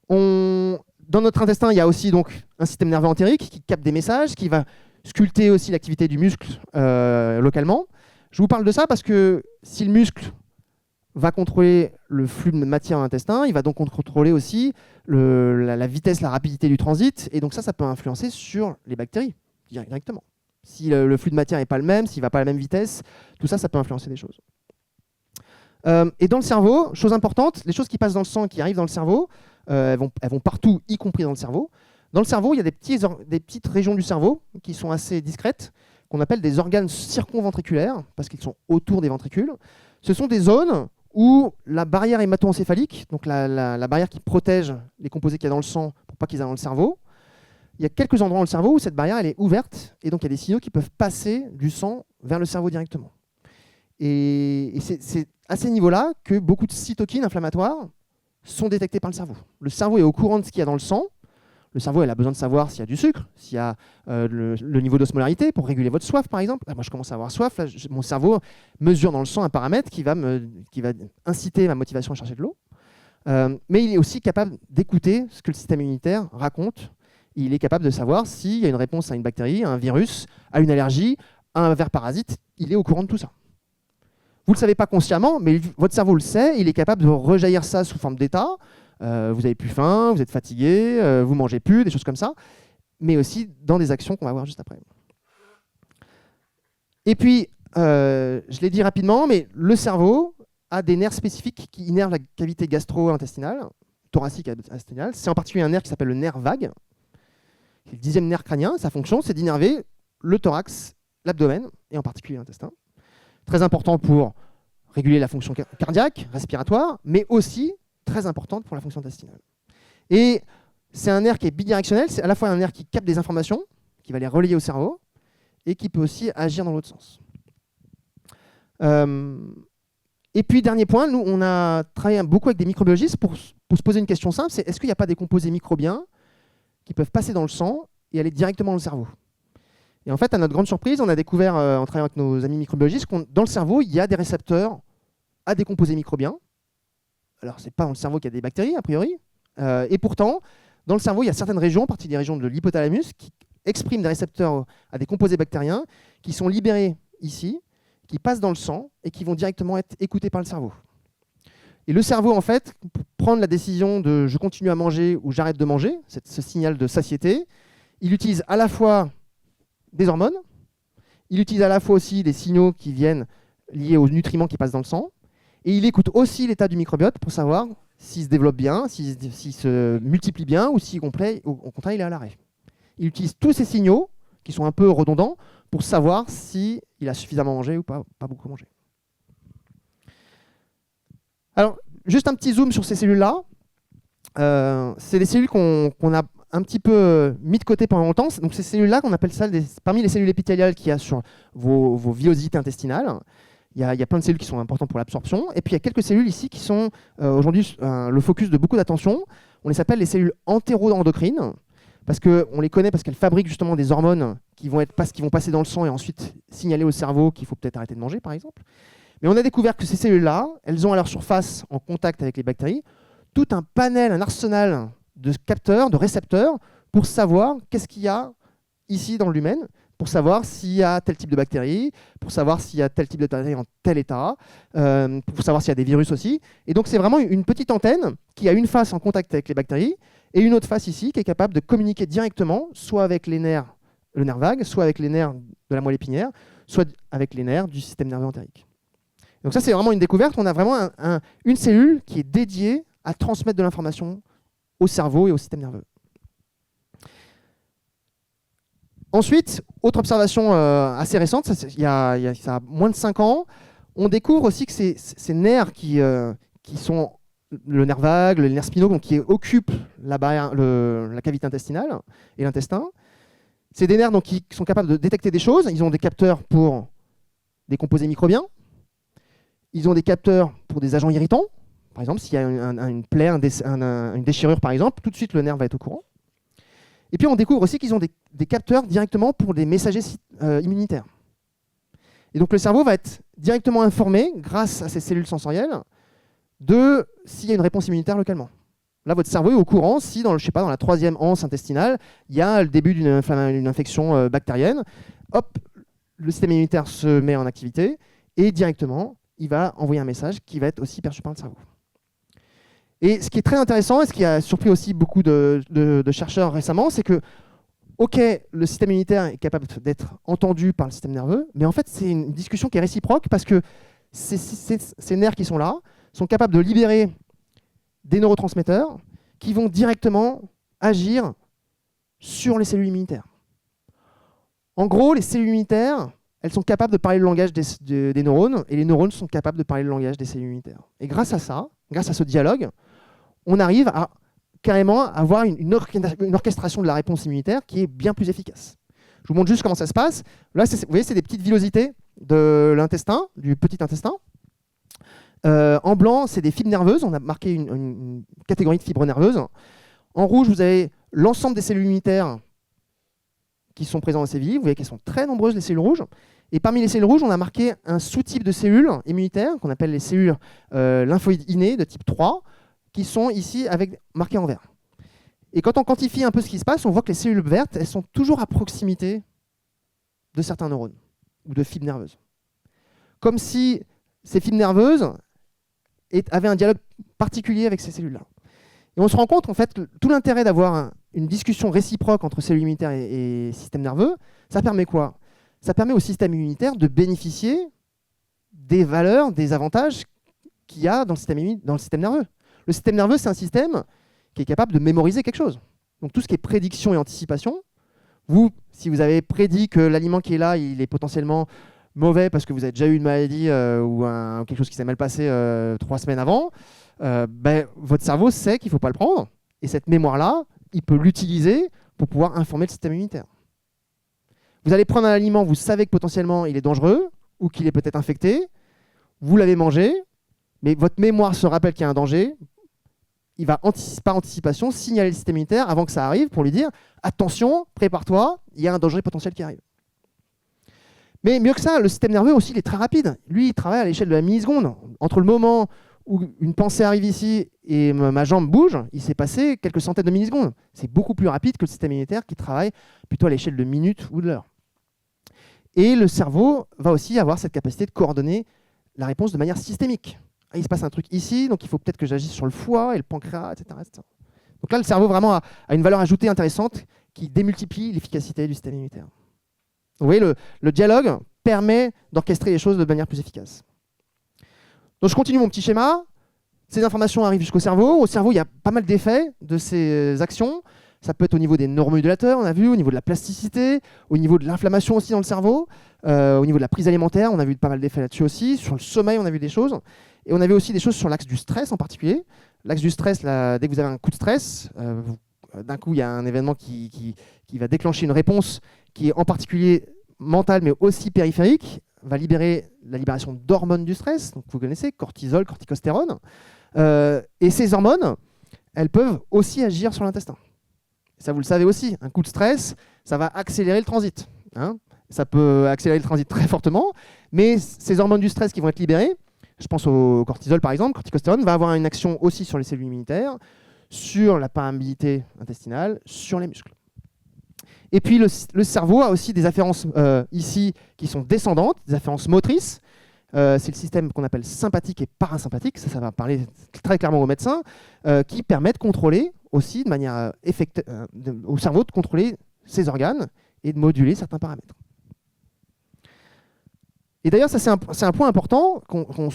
Dans notre intestin, il y a aussi donc, un système nerveux entérique qui capte des messages, qui va sculpter aussi l'activité du muscle localement. Je vous parle de ça parce que si le muscle va contrôler le flux de matière dans l'intestin, il va donc contrôler aussi la vitesse, la rapidité du transit, et donc ça peut influencer sur les bactéries directement. Si le flux de matière n'est pas le même, s'il ne va pas à la même vitesse, tout ça, ça peut influencer des choses. Et dans le cerveau, chose importante, les choses qui passent dans le sang et qui arrivent dans le cerveau, elles vont partout, y compris dans le cerveau. Dans le cerveau, il y a des petites régions du cerveau qui sont assez discrètes, qu'on appelle des organes circonventriculaires, parce qu'ils sont autour des ventricules. Ce sont des zones où la barrière hémato-encéphalique, donc la barrière qui protège les composés qu'il y a dans le sang pour pas qu'ils aillent dans le cerveau, il y a quelques endroits dans le cerveau où cette barrière elle est ouverte, et donc il y a des signaux qui peuvent passer du sang vers le cerveau directement. Et c'est à ces niveaux-là que beaucoup de cytokines inflammatoires sont détectées par le cerveau. Le cerveau est au courant de ce qu'il y a dans le sang. Le cerveau il a besoin de savoir s'il y a du sucre, s'il y a le niveau d'osmolarité pour réguler votre soif, par exemple. Là, moi, je commence à avoir soif. Là, mon cerveau mesure dans le sang un paramètre qui va inciter ma motivation à chercher de l'eau. Mais il est aussi capable d'écouter ce que le système immunitaire raconte. Il est capable de savoir s'il y a une réponse à une bactérie, à un virus, à une allergie, à un ver parasite. Il est au courant de tout ça. Vous ne le savez pas consciemment, mais votre cerveau le sait. Il est capable de rejaillir ça sous forme d'état. Vous n'avez plus faim, vous êtes fatigué, vous ne mangez plus, des choses comme ça. Mais aussi dans des actions qu'on va voir juste après. Et puis, je l'ai dit rapidement, mais le cerveau a des nerfs spécifiques qui innervent la cavité gastro-intestinale, thoracique intestinale. C'est en particulier un nerf qui s'appelle le nerf vague. C'est le 10e nerf crânien. Sa fonction, c'est d'innerver le thorax, l'abdomen, et en particulier l'intestin. Très important pour réguler la fonction cardiaque, respiratoire, mais aussi très importante pour la fonction intestinale. Et c'est un nerf qui est bidirectionnel. C'est à la fois un nerf qui capte des informations, qui va les relayer au cerveau, et qui peut aussi agir dans l'autre sens. Et puis, dernier point, nous, on a travaillé beaucoup avec des microbiologistes pour se poser une question simple, c'est est-ce qu'il n'y a pas des composés microbiens qui peuvent passer dans le sang et aller directement dans le cerveau? Et en fait, à notre grande surprise, on a découvert, en travaillant avec nos amis microbiologistes, que dans le cerveau, il y a des récepteurs à des composés microbiens. Alors, ce n'est pas dans le cerveau qu'il y a des bactéries, a priori. Et pourtant, dans le cerveau, il y a certaines régions, en partie des régions de l'hypothalamus, qui expriment des récepteurs à des composés bactériens qui sont libérés ici, qui passent dans le sang et qui vont directement être écoutés par le cerveau. Et le cerveau, en fait, pour prendre la décision de « je continue à manger » ou « j'arrête de manger », ce signal de satiété, il utilise à la fois des hormones, il utilise à la fois aussi des signaux qui viennent liés aux nutriments qui passent dans le sang, et il écoute aussi l'état du microbiote pour savoir s'il se développe bien, s'il se multiplie bien, ou si au contraire il est à l'arrêt. Il utilise tous ces signaux, qui sont un peu redondants, pour savoir s'il a suffisamment mangé ou pas beaucoup mangé. Alors, juste un petit zoom sur ces cellules-là. C'est des cellules qu'on a un petit peu mis de côté pendant longtemps. Donc ces cellules-là, qu'on appelle ça parmi les cellules épithéliales qu'il y a sur vos villosités intestinales, il y a plein de cellules qui sont importantes pour l'absorption. Et puis il y a quelques cellules ici qui sont aujourd'hui le focus de beaucoup d'attention. On les appelle les cellules entéro-endocrines, parce qu'on les connaît parce qu'elles fabriquent justement des hormones qui vont passer dans le sang et ensuite signaler au cerveau qu'il faut peut-être arrêter de manger, par exemple. Mais on a découvert que ces cellules-là, elles ont à leur surface, en contact avec les bactéries, tout un panel, un arsenal de capteurs, de récepteurs, pour savoir qu'est-ce qu'il y a ici dans l'humain, pour savoir s'il y a tel type de bactéries, pour savoir s'il y a tel type de bactéries en tel état, pour savoir s'il y a des virus aussi. Et donc c'est vraiment une petite antenne qui a une face en contact avec les bactéries et une autre face ici qui est capable de communiquer directement, soit avec les nerfs le nerf vague, soit avec les nerfs de la moelle épinière, soit avec les nerfs du système nerveux entérique. Donc ça, c'est vraiment une découverte. On a vraiment une cellule qui est dédiée à transmettre de l'information au cerveau et au système nerveux. Ensuite, autre observation assez récente, ça a moins de 5 ans, on découvre aussi que ces nerfs qui sont le nerf vague, les nerfs spinaux, donc qui occupent la cavité intestinale et l'intestin, c'est des nerfs donc, qui sont capables de détecter des choses. Ils ont des capteurs pour des composés microbiens, ils ont des capteurs pour des agents irritants. Par exemple, s'il y a une plaie, une déchirure par exemple, tout de suite le nerf va être au courant. Et puis on découvre aussi qu'ils ont des capteurs directement pour des messagers immunitaires. Et donc le cerveau va être directement informé, grâce à ces cellules sensorielles, de s'il y a une réponse immunitaire localement. Là, votre cerveau est au courant si, dans la 3e anse intestinale, il y a le début d'une infection bactérienne. Hop, le système immunitaire se met en activité et directement, il va envoyer un message qui va être aussi perçu par le cerveau. Et ce qui est très intéressant, et ce qui a surpris aussi beaucoup de chercheurs récemment, c'est que, ok, le système immunitaire est capable d'être entendu par le système nerveux, mais en fait, c'est une discussion qui est réciproque parce que ces nerfs qui sont là sont capables de libérer des neurotransmetteurs qui vont directement agir sur les cellules immunitaires. En gros, les cellules immunitaires, elles sont capables de parler le langage des neurones, et les neurones sont capables de parler le langage des cellules immunitaires. Et grâce à ça, grâce à ce dialogue, on arrive à carrément avoir une orchestration de la réponse immunitaire qui est bien plus efficace. Je vous montre juste comment ça se passe. Là, vous voyez, c'est des petites villosités de l'intestin, du petit intestin. En blanc, c'est des fibres nerveuses. On a marqué une catégorie de fibres nerveuses. En rouge, vous avez l'ensemble des cellules immunitaires qui sont présentes dans ces villes. Vous voyez qu'elles sont très nombreuses, les cellules rouges. Et parmi les cellules rouges, on a marqué un sous-type de cellules immunitaires qu'on appelle les cellules lymphoïdes innées de type 3, qui sont ici marquées en vert. Et quand on quantifie un peu ce qui se passe, on voit que les cellules vertes, elles sont toujours à proximité de certains neurones ou de fibres nerveuses. Comme si ces fibres nerveuses avaient un dialogue particulier avec ces cellules-là. Et on se rend compte en fait que tout l'intérêt d'avoir une discussion réciproque entre cellules immunitaires et système nerveux, ça permet quoi? Ça permet au système immunitaire de bénéficier des valeurs, des avantages qu'il y a dans le système nerveux. Le système nerveux, c'est un système qui est capable de mémoriser quelque chose. Donc tout ce qui est prédiction et anticipation, si vous avez prédit que l'aliment qui est là, il est potentiellement mauvais parce que vous avez déjà eu une maladie ou quelque chose qui s'est mal passé 3 semaines avant, votre cerveau sait qu'il ne faut pas le prendre. Et cette mémoire-là, il peut l'utiliser pour pouvoir informer le système immunitaire. Vous allez prendre un aliment, vous savez que potentiellement il est dangereux ou qu'il est peut-être infecté, vous l'avez mangé, mais votre mémoire se rappelle qu'il y a un danger, il va, par anticipation, signaler le système immunitaire avant que ça arrive pour lui dire « Attention, prépare-toi, il y a un danger potentiel qui arrive ». Mais mieux que ça, le système nerveux aussi, il est très rapide. Lui, il travaille à l'échelle de la milliseconde. Entre le moment où une pensée arrive ici et ma jambe bouge, il s'est passé quelques centaines de millisecondes. C'est beaucoup plus rapide que le système immunitaire qui travaille plutôt à l'échelle de minutes ou de l'heure. Et le cerveau va aussi avoir cette capacité de coordonner la réponse de manière systémique. Il se passe un truc ici, donc il faut peut-être que j'agisse sur le foie et le pancréas, etc., etc. Donc là, le cerveau vraiment a une valeur ajoutée intéressante qui démultiplie l'efficacité du système immunitaire. Vous voyez, le dialogue permet d'orchestrer les choses de manière plus efficace. Donc je continue mon petit schéma. Ces informations arrivent jusqu'au cerveau. Au cerveau, il y a pas mal d'effets de ces actions. Ça peut être au niveau des neuromodulateurs, on a vu, au niveau de la plasticité, au niveau de l'inflammation aussi dans le cerveau, au niveau de la prise alimentaire, on a vu pas mal d'effets là-dessus aussi. Sur le sommeil, on a vu des choses. Et on avait aussi des choses sur l'axe du stress en particulier. L'axe du stress, là, dès que vous avez un coup de stress, d'un coup, il y a un événement qui va déclencher une réponse qui est en particulier mentale, mais aussi périphérique, va libérer la libération d'hormones du stress. Donc, vous connaissez, cortisol, corticostérone. Et ces hormones, elles peuvent aussi agir sur l'intestin. Ça, vous le savez aussi, un coup de stress, ça va accélérer le transit. Ça peut accélérer le transit très fortement, mais ces hormones du stress qui vont être libérées, je pense au cortisol par exemple, corticostérone, va avoir une action aussi sur les cellules immunitaires, sur la perméabilité intestinale, sur les muscles. Et puis le cerveau a aussi des afférences ici qui sont descendantes, des afférences motrices. C'est le système qu'on appelle sympathique et parasympathique, ça va parler très clairement aux médecins, qui permet de contrôler aussi de manière au cerveau de contrôler ses organes et de moduler certains paramètres. Et d'ailleurs, ça c'est un point important qu'on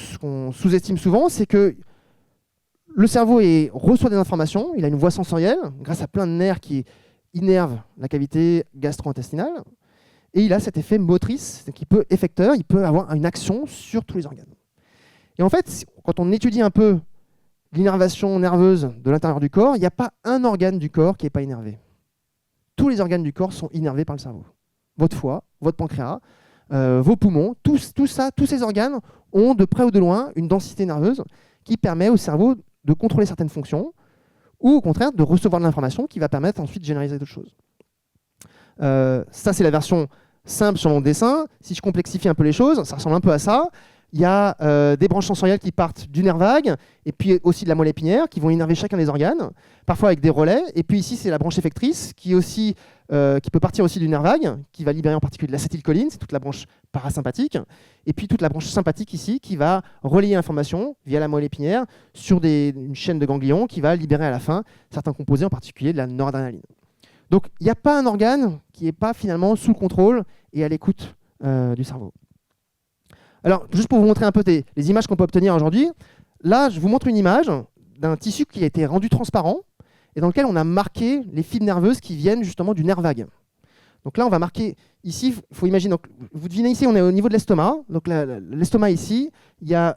sous-estime souvent, c'est que le cerveau reçoit des informations, il a une voie sensorielle, grâce à plein de nerfs qui innervent la cavité gastro-intestinale, et il a cet effet motrice, qui peut effecteur, il peut avoir une action sur tous les organes. Et en fait, quand on étudie un peu l'innervation nerveuse de l'intérieur du corps, il n'y a pas un organe du corps qui n'est pas innervé. Tous les organes du corps sont innervés par le cerveau. Votre foie, votre pancréas, vos poumons, tous ces organes ont de près ou de loin une densité nerveuse qui permet au cerveau de contrôler certaines fonctions ou au contraire de recevoir de l'information qui va permettre ensuite de généraliser d'autres choses. Ça, c'est la version simple sur mon dessin. Si je complexifie un peu les choses, ça ressemble un peu à ça. Il y a des branches sensorielles qui partent du nerf vague et puis aussi de la moelle épinière qui vont innerver chacun des organes, parfois avec des relais. Et puis ici, c'est la branche effectrice qui peut partir aussi du nerf vague, qui va libérer en particulier de l'acétylcholine, c'est toute la branche parasympathique. Et puis toute la branche sympathique ici qui va relayer l'information via la moelle épinière sur une chaîne de ganglions qui va libérer à la fin certains composés, en particulier de la noradrénaline. Donc il n'y a pas un organe qui n'est pas finalement sous le contrôle et à l'écoute du cerveau. Alors, juste pour vous montrer un peu les images qu'on peut obtenir aujourd'hui, là, je vous montre une image d'un tissu qui a été rendu transparent et dans lequel on a marqué les fibres nerveuses qui viennent justement du nerf vague. Donc là, on va marquer ici, il faut imaginer, donc, vous devinez ici, on est au niveau de l'estomac. Donc l'estomac ici, il y a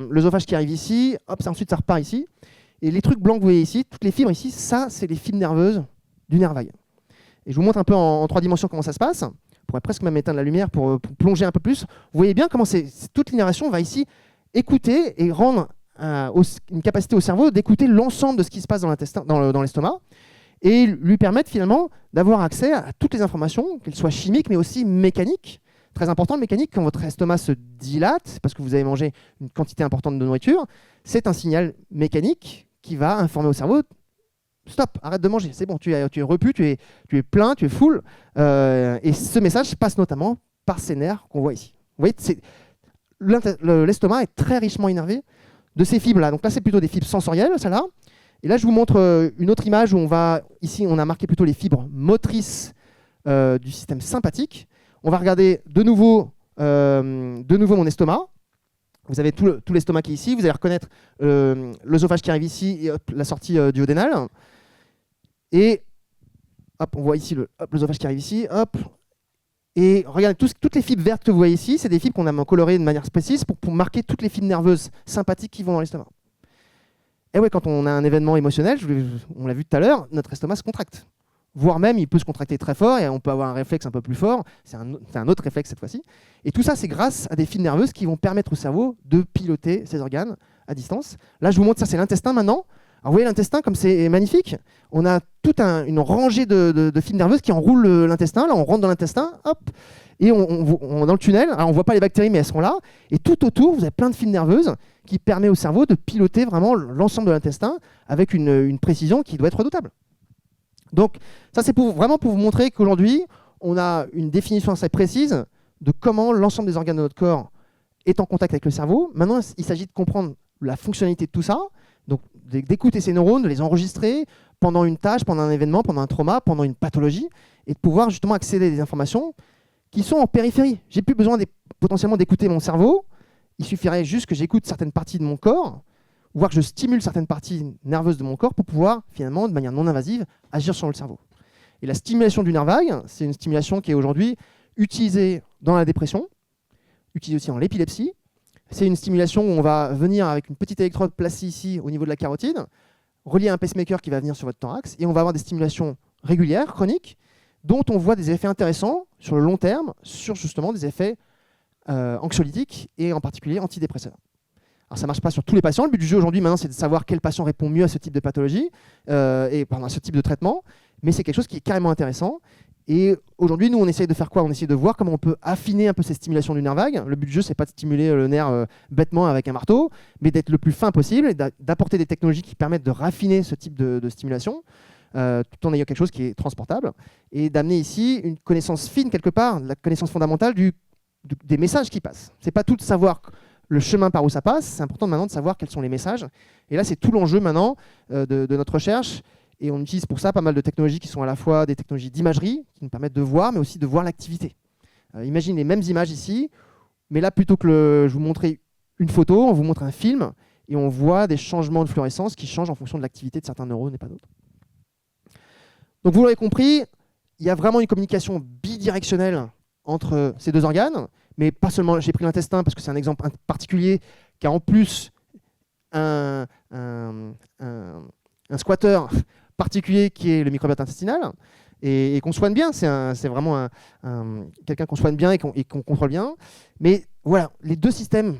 l'œsophage qui arrive ici, ensuite ça repart ici. Et les trucs blancs que vous voyez ici, toutes les fibres ici, ça, c'est les fibres nerveuses du nerf vague. Et je vous montre un peu en 3 dimensions comment ça se passe. On pourrait presque même éteindre la lumière pour plonger un peu plus. Vous voyez bien comment toute l'innervation va ici écouter et rendre une capacité au cerveau d'écouter l'ensemble de ce qui se passe dans l'estomac et lui permettre finalement d'avoir accès à toutes les informations, qu'elles soient chimiques mais aussi mécaniques. Très important, le mécanique, quand votre estomac se dilate, parce que vous avez mangé une quantité importante de nourriture, c'est un signal mécanique qui va informer au cerveau stop, arrête de manger, c'est bon, tu es repu, tu es plein, tu es full. Et ce message passe notamment par ces nerfs qu'on voit ici. Vous voyez, l'estomac est très richement innervé de ces fibres-là. Donc là, c'est plutôt des fibres sensorielles, celle-là. Et là, je vous montre une autre image où ici, on a marqué plutôt les fibres motrices du système sympathique. On va regarder de nouveau mon estomac. Vous avez tout l'estomac qui est ici. Vous allez reconnaître l'œsophage qui arrive ici et la sortie duodénale. Et hop, on voit ici l'œsophage qui arrive ici. Hop. Et regardez, toutes les fibres vertes que vous voyez ici, c'est des fibres qu'on a colorées de manière précise pour marquer toutes les fibres nerveuses sympathiques qui vont dans l'estomac. Et ouais, quand on a un événement émotionnel, on l'a vu tout à l'heure, notre estomac se contracte. Voire même, il peut se contracter très fort et on peut avoir un réflexe un peu plus fort. C'est un autre réflexe cette fois-ci. Et tout ça, c'est grâce à des fibres nerveuses qui vont permettre au cerveau de piloter ses organes à distance. Là, je vous montre ça, c'est l'intestin maintenant. Alors, vous voyez l'intestin, comme c'est magnifique. On a toute une rangée de fibres nerveuses qui enroulent l'intestin. Là, on rentre dans l'intestin, hop, et on dans le tunnel. Alors, on ne voit pas les bactéries, mais elles seront là. Et tout autour, vous avez plein de fibres nerveuses qui permettent au cerveau de piloter vraiment l'ensemble de l'intestin avec une précision qui doit être redoutable. Donc, ça, c'est vraiment pour vous montrer qu'aujourd'hui, on a une définition assez précise de comment l'ensemble des organes de notre corps est en contact avec le cerveau. Maintenant, il s'agit de comprendre la fonctionnalité de tout ça, donc d'écouter ces neurones, de les enregistrer pendant une tâche, pendant un événement, pendant un trauma, pendant une pathologie, et de pouvoir justement accéder à des informations qui sont en périphérie. J'ai plus besoin potentiellement d'écouter mon cerveau, il suffirait juste que j'écoute certaines parties de mon corps, voire que je stimule certaines parties nerveuses de mon corps pour pouvoir, finalement, de manière non invasive, agir sur le cerveau. Et la stimulation du nerf vague, c'est une stimulation qui est aujourd'hui utilisée dans la dépression, utilisée aussi dans l'épilepsie. C'est une stimulation où on va venir avec une petite électrode placée ici au niveau de la carotide, relier un pacemaker qui va venir sur votre thorax, et on va avoir des stimulations régulières, chroniques, dont on voit des effets intéressants sur le long terme, sur justement des effets anxiolytiques et en particulier antidépresseurs. Alors ça ne marche pas sur tous les patients. Le but du jeu aujourd'hui, maintenant, c'est de savoir quel patient répond mieux à ce type de pathologie à ce type de traitement. Mais c'est quelque chose qui est carrément intéressant. Et aujourd'hui, nous, on essaye de faire quoi? On essaye de voir comment on peut affiner un peu ces stimulations du nerf vague. Le but du jeu, c'est pas de stimuler le nerf bêtement avec un marteau, mais d'être le plus fin possible et d'apporter des technologies qui permettent de raffiner ce type de stimulation, tout en ayant quelque chose qui est transportable, et d'amener ici une connaissance fine quelque part, la connaissance fondamentale des messages qui passent. C'est pas tout de savoir le chemin par où ça passe, c'est important maintenant de savoir quels sont les messages. Et là, c'est tout l'enjeu maintenant de notre recherche Et on utilise pour ça pas mal de technologies qui sont à la fois des technologies d'imagerie, qui nous permettent de voir, mais aussi de voir l'activité. Imaginez les mêmes images ici, mais là, plutôt que je vous montrer une photo, on vous montre un film, et on voit des changements de fluorescence qui changent en fonction de l'activité de certains neurones et pas d'autres. Donc vous l'aurez compris, il y a vraiment une communication bidirectionnelle entre ces deux organes, mais pas seulement, j'ai pris l'intestin parce que c'est un exemple particulier qui a en plus un squatter particulier qui est le microbiote intestinal, et qu'on soigne bien, c'est vraiment quelqu'un qu'on soigne bien et qu'on contrôle bien. Mais voilà, les deux systèmes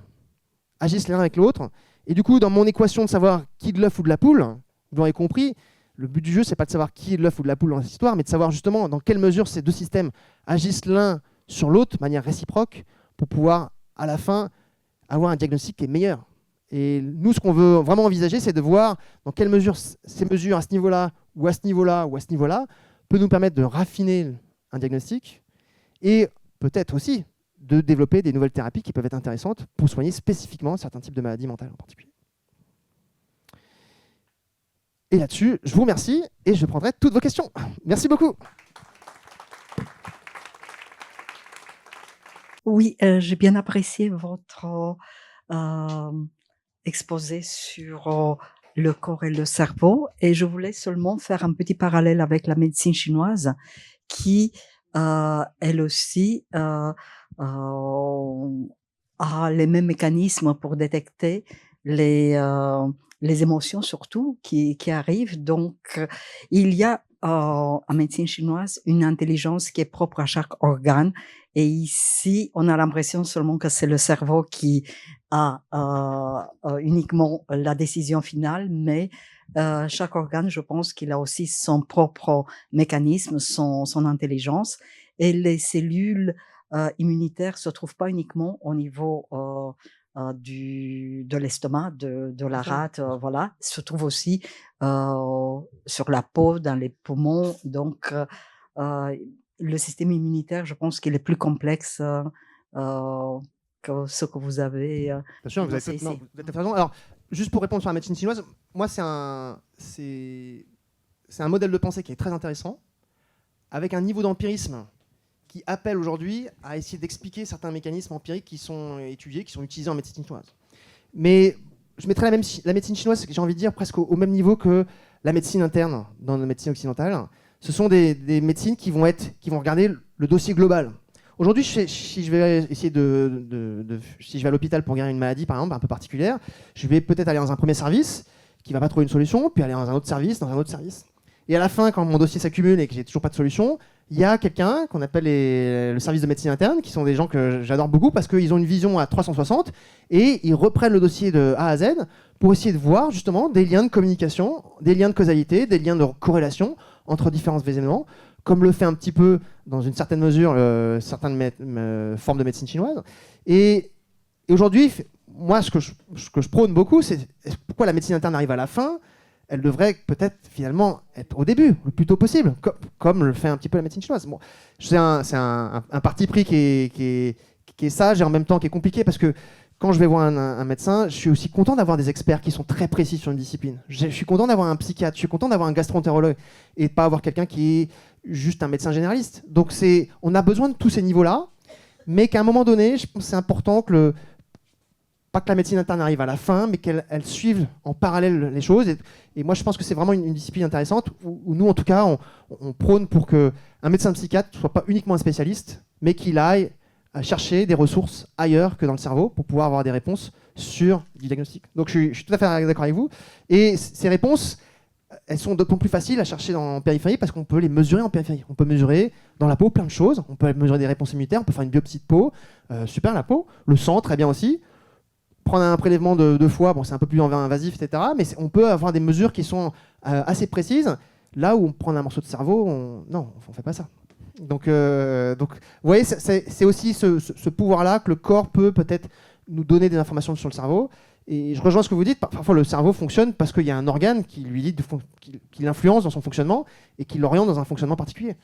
agissent l'un avec l'autre, et du coup, dans mon équation de savoir qui est de l'œuf ou de la poule, vous l'aurez compris, le but du jeu, c'est pas de savoir qui est de l'œuf ou de la poule dans cette histoire, mais de savoir justement dans quelle mesure ces deux systèmes agissent l'un sur l'autre de manière réciproque pour pouvoir, à la fin, avoir un diagnostic qui est meilleur. Et nous, ce qu'on veut vraiment envisager, c'est de voir dans quelle mesure ces mesures à ce niveau-là, ou à ce niveau-là, ou à ce niveau-là, peut nous permettre de raffiner un diagnostic et peut-être aussi de développer des nouvelles thérapies qui peuvent être intéressantes pour soigner spécifiquement certains types de maladies mentales en particulier. Et là-dessus, je vous remercie et je prendrai toutes vos questions. Merci beaucoup. Oui, j'ai bien apprécié votre exposé sur le corps et le cerveau, et je voulais seulement faire un petit parallèle avec la médecine chinoise qui, elle aussi, a les mêmes mécanismes pour détecter les émotions surtout qui arrivent. Donc, il y a en médecine chinoise une intelligence qui est propre à chaque organe. Et ici, on a l'impression seulement que c'est le cerveau qui a uniquement la décision finale, mais chaque organe, je pense qu'il a aussi son propre mécanisme, son intelligence. Et les cellules immunitaires se trouvent pas uniquement au niveau de l'estomac, de la rate, voilà, se trouve aussi sur la peau, dans les poumons. Donc, le système immunitaire, je pense qu'il est plus complexe que ce que vous avez. Bien sûr, vous avez raison. Alors, juste pour répondre sur la médecine chinoise, moi, c'est un modèle de pensée qui est très intéressant, avec un niveau d'empirisme qui appelle aujourd'hui à essayer d'expliquer certains mécanismes empiriques qui sont étudiés, qui sont utilisés en médecine chinoise. Mais je mettrais la médecine chinoise, j'ai envie de dire, presque au même niveau que la médecine interne dans la médecine occidentale. Ce sont des médecines qui vont regarder le dossier global. Aujourd'hui, si je vais à l'hôpital pour guérir une maladie, par exemple, un peu particulière, je vais peut-être aller dans un premier service qui ne va pas trouver une solution, puis aller dans un autre service, Et à la fin, quand mon dossier s'accumule et que j'ai toujours pas de solution, il y a quelqu'un qu'on appelle le service de médecine interne, qui sont des gens que j'adore beaucoup parce qu'ils ont une vision à 360 et ils reprennent le dossier de A à Z pour essayer de voir justement des liens de communication, des liens de causalité, des liens de corrélation entre différents événements, comme le fait un petit peu, dans une certaine mesure, certaines formes de médecine chinoise. Et aujourd'hui, moi, ce que je prône beaucoup, c'est pourquoi la médecine interne arrive à la fin. Elle devrait peut-être finalement être au début, le plus tôt possible, comme le fait un petit peu la médecine chinoise. Bon, c'est un parti pris qui est sage et en même temps qui est compliqué, parce que quand je vais voir un médecin, je suis aussi content d'avoir des experts qui sont très précis sur une discipline. Je suis content d'avoir un psychiatre, je suis content d'avoir un gastroentérologue et de ne pas avoir quelqu'un qui est juste un médecin généraliste. Donc on a besoin de tous ces niveaux-là, mais qu'à un moment donné, je pense que c'est important que pas que la médecine interne arrive à la fin, mais qu'elle suive en parallèle les choses. Et moi, je pense que c'est vraiment une discipline intéressante où nous, en tout cas, on prône pour qu'un médecin psychiatre ne soit pas uniquement un spécialiste, mais qu'il aille à chercher des ressources ailleurs que dans le cerveau pour pouvoir avoir des réponses sur du diagnostic. Donc, je suis tout à fait d'accord avec vous. Et ces réponses, elles sont d'autant plus faciles à chercher en périphérie parce qu'on peut les mesurer en périphérie. On peut mesurer dans la peau plein de choses. On peut mesurer des réponses immunitaires. On peut faire une biopsie de peau. Super, la peau. Le sang, très bien aussi. Prendre un prélèvement de foie, bon, c'est un peu plus invasif, etc. Mais on peut avoir des mesures qui sont assez précises. Là où on prend un morceau de cerveau, non, on ne fait pas ça. Donc, vous voyez, c'est aussi ce pouvoir-là que le corps peut peut-être nous donner des informations sur le cerveau. Et je rejoins ce que vous dites. Parfois, le cerveau fonctionne parce qu'il y a un organe qui lui dit qui l'influence dans son fonctionnement et qui l'oriente dans un fonctionnement particulier.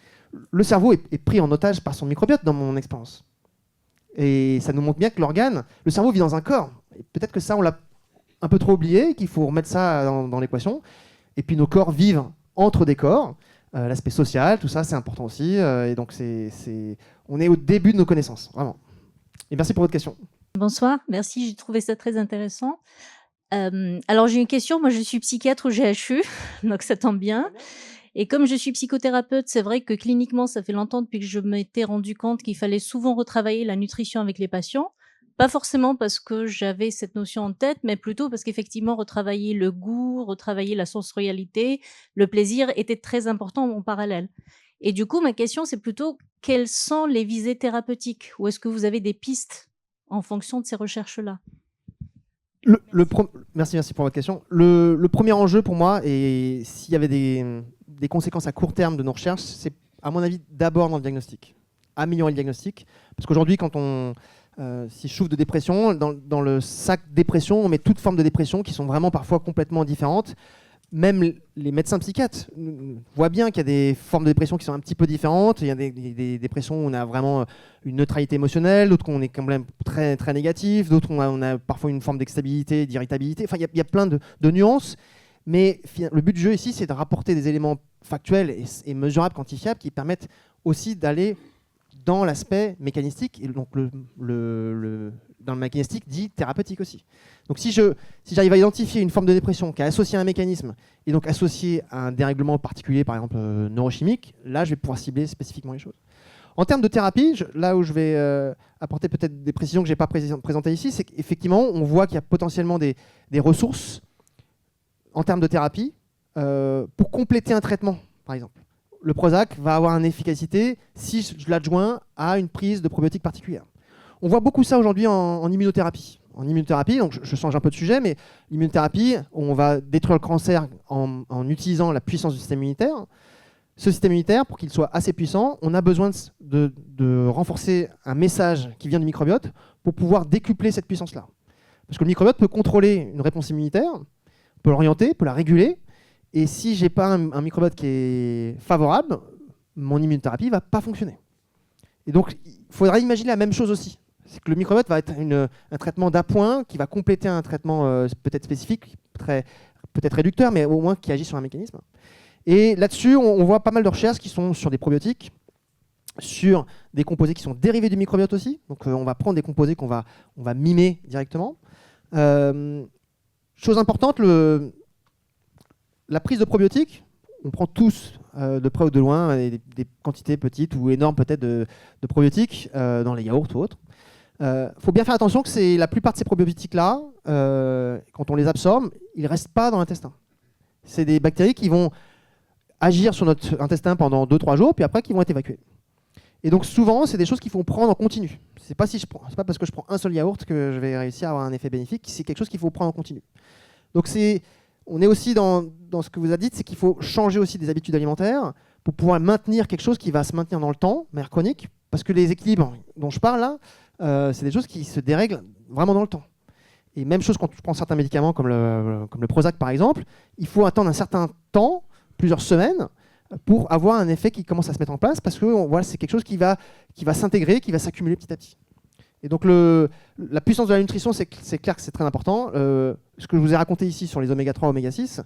Le cerveau est pris en otage par son microbiote, dans mon expérience. Et ça nous montre bien que le cerveau vit dans un corps. Et peut-être que ça, on l'a un peu trop oublié, qu'il faut remettre ça dans l'équation. Et puis nos corps vivent entre des corps. L'aspect social, tout ça, c'est important aussi. Et donc, on est au début de nos connaissances, vraiment. Et merci pour votre question. Bonsoir, merci, j'ai trouvé ça très intéressant. Alors j'ai une question, moi je suis psychiatre au GHU, donc ça tombe bien. Et comme je suis psychothérapeute, c'est vrai que cliniquement, ça fait longtemps depuis que je m'étais rendu compte qu'il fallait souvent retravailler la nutrition avec les patients. Pas forcément parce que j'avais cette notion en tête, mais plutôt parce qu'effectivement, retravailler le goût, retravailler la sensorialité, le plaisir était très important en parallèle. Et du coup, ma question, c'est plutôt quelles sont les visées thérapeutiques? Ou est-ce que vous avez des pistes en fonction de ces recherches-là? Merci pour votre question. Le premier enjeu pour moi, et s'il y avait des conséquences à court terme de nos recherches, c'est à mon avis d'abord dans le diagnostic. Améliorer le diagnostic. Parce qu'aujourd'hui, si je souffre de dépression, dans le sac dépression, on met toutes formes de dépression qui sont vraiment parfois complètement différentes. Même les médecins psychiatres voient bien qu'il y a des formes de dépression qui sont un petit peu différentes. Il y a des dépressions où on a vraiment une neutralité émotionnelle, d'autres où on est quand même très, très négatif, d'autres où on a parfois une forme d'exstabilité, d'irritabilité. Enfin, il y a plein de nuances. Mais le but du jeu ici, c'est de rapporter des éléments factuels et mesurables, quantifiables, qui permettent aussi d'aller dans l'aspect mécanistique, et donc dans le mécanistique dit thérapeutique aussi. Donc si j'arrive à identifier une forme de dépression qui est associée à un mécanisme, et donc associée à un dérèglement particulier, par exemple neurochimique, là je vais pouvoir cibler spécifiquement les choses. En termes de thérapie, là où je vais apporter peut-être des précisions que je n'ai pas présentées ici, c'est qu'effectivement on voit qu'il y a potentiellement des ressources en termes de thérapie pour compléter un traitement, par exemple. Le Prozac va avoir une efficacité si je l'adjoins à une prise de probiotiques particulière. On voit beaucoup ça aujourd'hui en immunothérapie. En immunothérapie, donc je change un peu de sujet, mais l'immunothérapie, on va détruire le cancer en utilisant la puissance du système immunitaire. Ce système immunitaire, pour qu'il soit assez puissant, on a besoin de renforcer un message qui vient du microbiote pour pouvoir décupler cette puissance-là. Parce que le microbiote peut contrôler une réponse immunitaire, peut l'orienter, peut la réguler. Et si je n'ai pas un microbiote qui est favorable, mon immunothérapie ne va pas fonctionner. Et donc, il faudra imaginer la même chose aussi. C'est que le microbiote va être un traitement d'appoint qui va compléter un traitement peut-être spécifique, peut-être réducteur, mais au moins qui agit sur un mécanisme. Et là-dessus, on voit pas mal de recherches qui sont sur des probiotiques, sur des composés qui sont dérivés du microbiote aussi. Donc, on va prendre des composés qu'on va mimer directement. Chose importante, la prise de probiotiques, on prend tous de près ou de loin des quantités petites ou énormes peut-être de probiotiques dans les yaourts ou autres. Faut bien faire attention que la plupart de ces probiotiques-là, quand on les absorbe, ils ne restent pas dans l'intestin. C'est des bactéries qui vont agir sur notre intestin pendant 2-3 jours, puis après qui vont être évacuées. Et donc souvent, c'est des choses qu'il faut prendre en continu. C'est pas parce que je prends un seul yaourt que je vais réussir à avoir un effet bénéfique, c'est quelque chose qu'il faut prendre en continu. Donc on est aussi dans ce que vous avez dit, c'est qu'il faut changer aussi des habitudes alimentaires pour pouvoir maintenir quelque chose qui va se maintenir dans le temps, de manière chronique, parce que les équilibres dont je parle là, c'est des choses qui se dérèglent vraiment dans le temps. Et même chose quand je prends certains médicaments comme le Prozac par exemple, il faut attendre un certain temps, plusieurs semaines, pour avoir un effet qui commence à se mettre en place, parce que voilà, c'est quelque chose qui va s'intégrer, qui va s'accumuler petit à petit. Et donc la puissance de la nutrition, c'est clair que c'est très important. Ce que je vous ai raconté ici sur les oméga 3, oméga 6,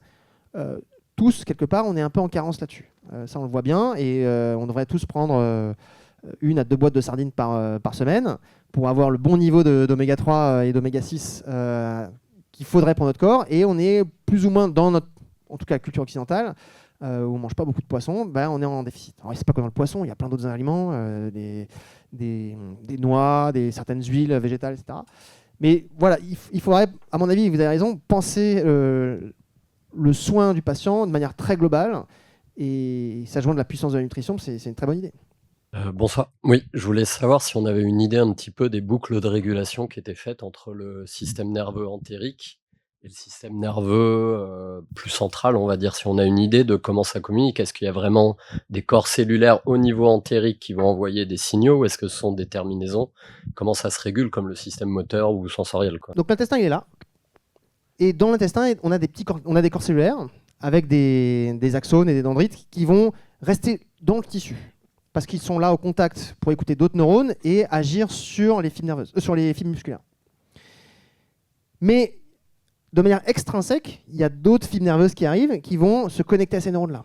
tous, quelque part, on est un peu en carence là-dessus. Ça, on le voit bien, et on devrait tous prendre 1 à 2 boîtes de sardines par semaine pour avoir le bon niveau d'oméga 3 et d'oméga 6 qu'il faudrait pour notre corps. Et on est plus ou moins dans en tout cas, culture occidentale, où on ne mange pas beaucoup de poissons, on est en déficit. Alors, c'est pas que dans le poisson, il y a plein d'autres aliments, des noix, certaines huiles végétales, etc. Mais voilà, il faudrait, à mon avis, vous avez raison, penser le soin du patient de manière très globale, et ça joint de la puissance de la nutrition, c'est une très bonne idée. Bonsoir. Oui, je voulais savoir si on avait une idée un petit peu des boucles de régulation qui étaient faites entre le système nerveux entérique et le système nerveux plus central, on va dire, si on a une idée de comment ça communique. Est-ce qu'il y a vraiment des corps cellulaires au niveau entérique qui vont envoyer des signaux, ou est-ce que ce sont des terminaisons? Comment ça se régule comme le système moteur ou sensoriel, quoi? Donc l'intestin, il est là. Et dans l'intestin, on a des corps cellulaires avec des axones et des dendrites qui vont rester dans le tissu, parce qu'ils sont là au contact pour écouter d'autres neurones et agir sur les fibres nerveuses, sur les fibres musculaires. Mais de manière extrinsèque, il y a d'autres fibres nerveuses qui arrivent, qui vont se connecter à ces neurones-là.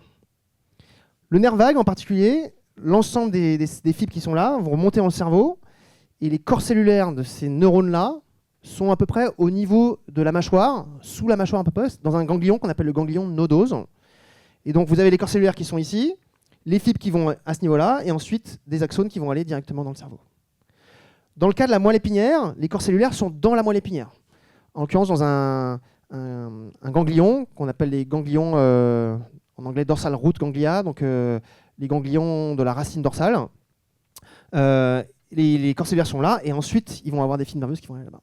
Le nerf vague en particulier, l'ensemble des fibres qui sont là vont remonter dans le cerveau, et les corps cellulaires de ces neurones-là sont à peu près au niveau de la mâchoire, sous la mâchoire un peu plus, dans un ganglion qu'on appelle le ganglion nodose. Et donc vous avez les corps cellulaires qui sont ici, les fibres qui vont à ce niveau-là, et ensuite des axones qui vont aller directement dans le cerveau. Dans le cas de la moelle épinière, les corps cellulaires sont dans la moelle épinière. En l'occurrence, dans un ganglion qu'on appelle les ganglions, en anglais dorsal root ganglia, donc les ganglions de la racine dorsale. Les corps cellulaires sont là, et ensuite, ils vont avoir des fibres nerveuses qui vont aller là-bas.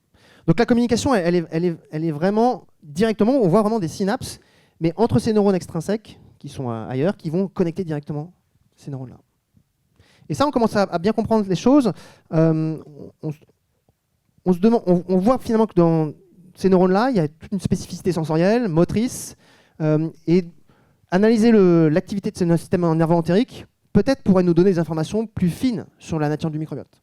Donc la communication, elle est vraiment directement, on voit vraiment des synapses, mais entre ces neurones extrinsèques, qui sont ailleurs, qui vont connecter directement ces neurones-là. Et ça, on commence à bien comprendre les choses. On voit finalement que dans ces neurones-là, il y a toute une spécificité sensorielle, motrice, et analyser l'activité de ce système nerveux entérique peut-être pourrait nous donner des informations plus fines sur la nature du microbiote,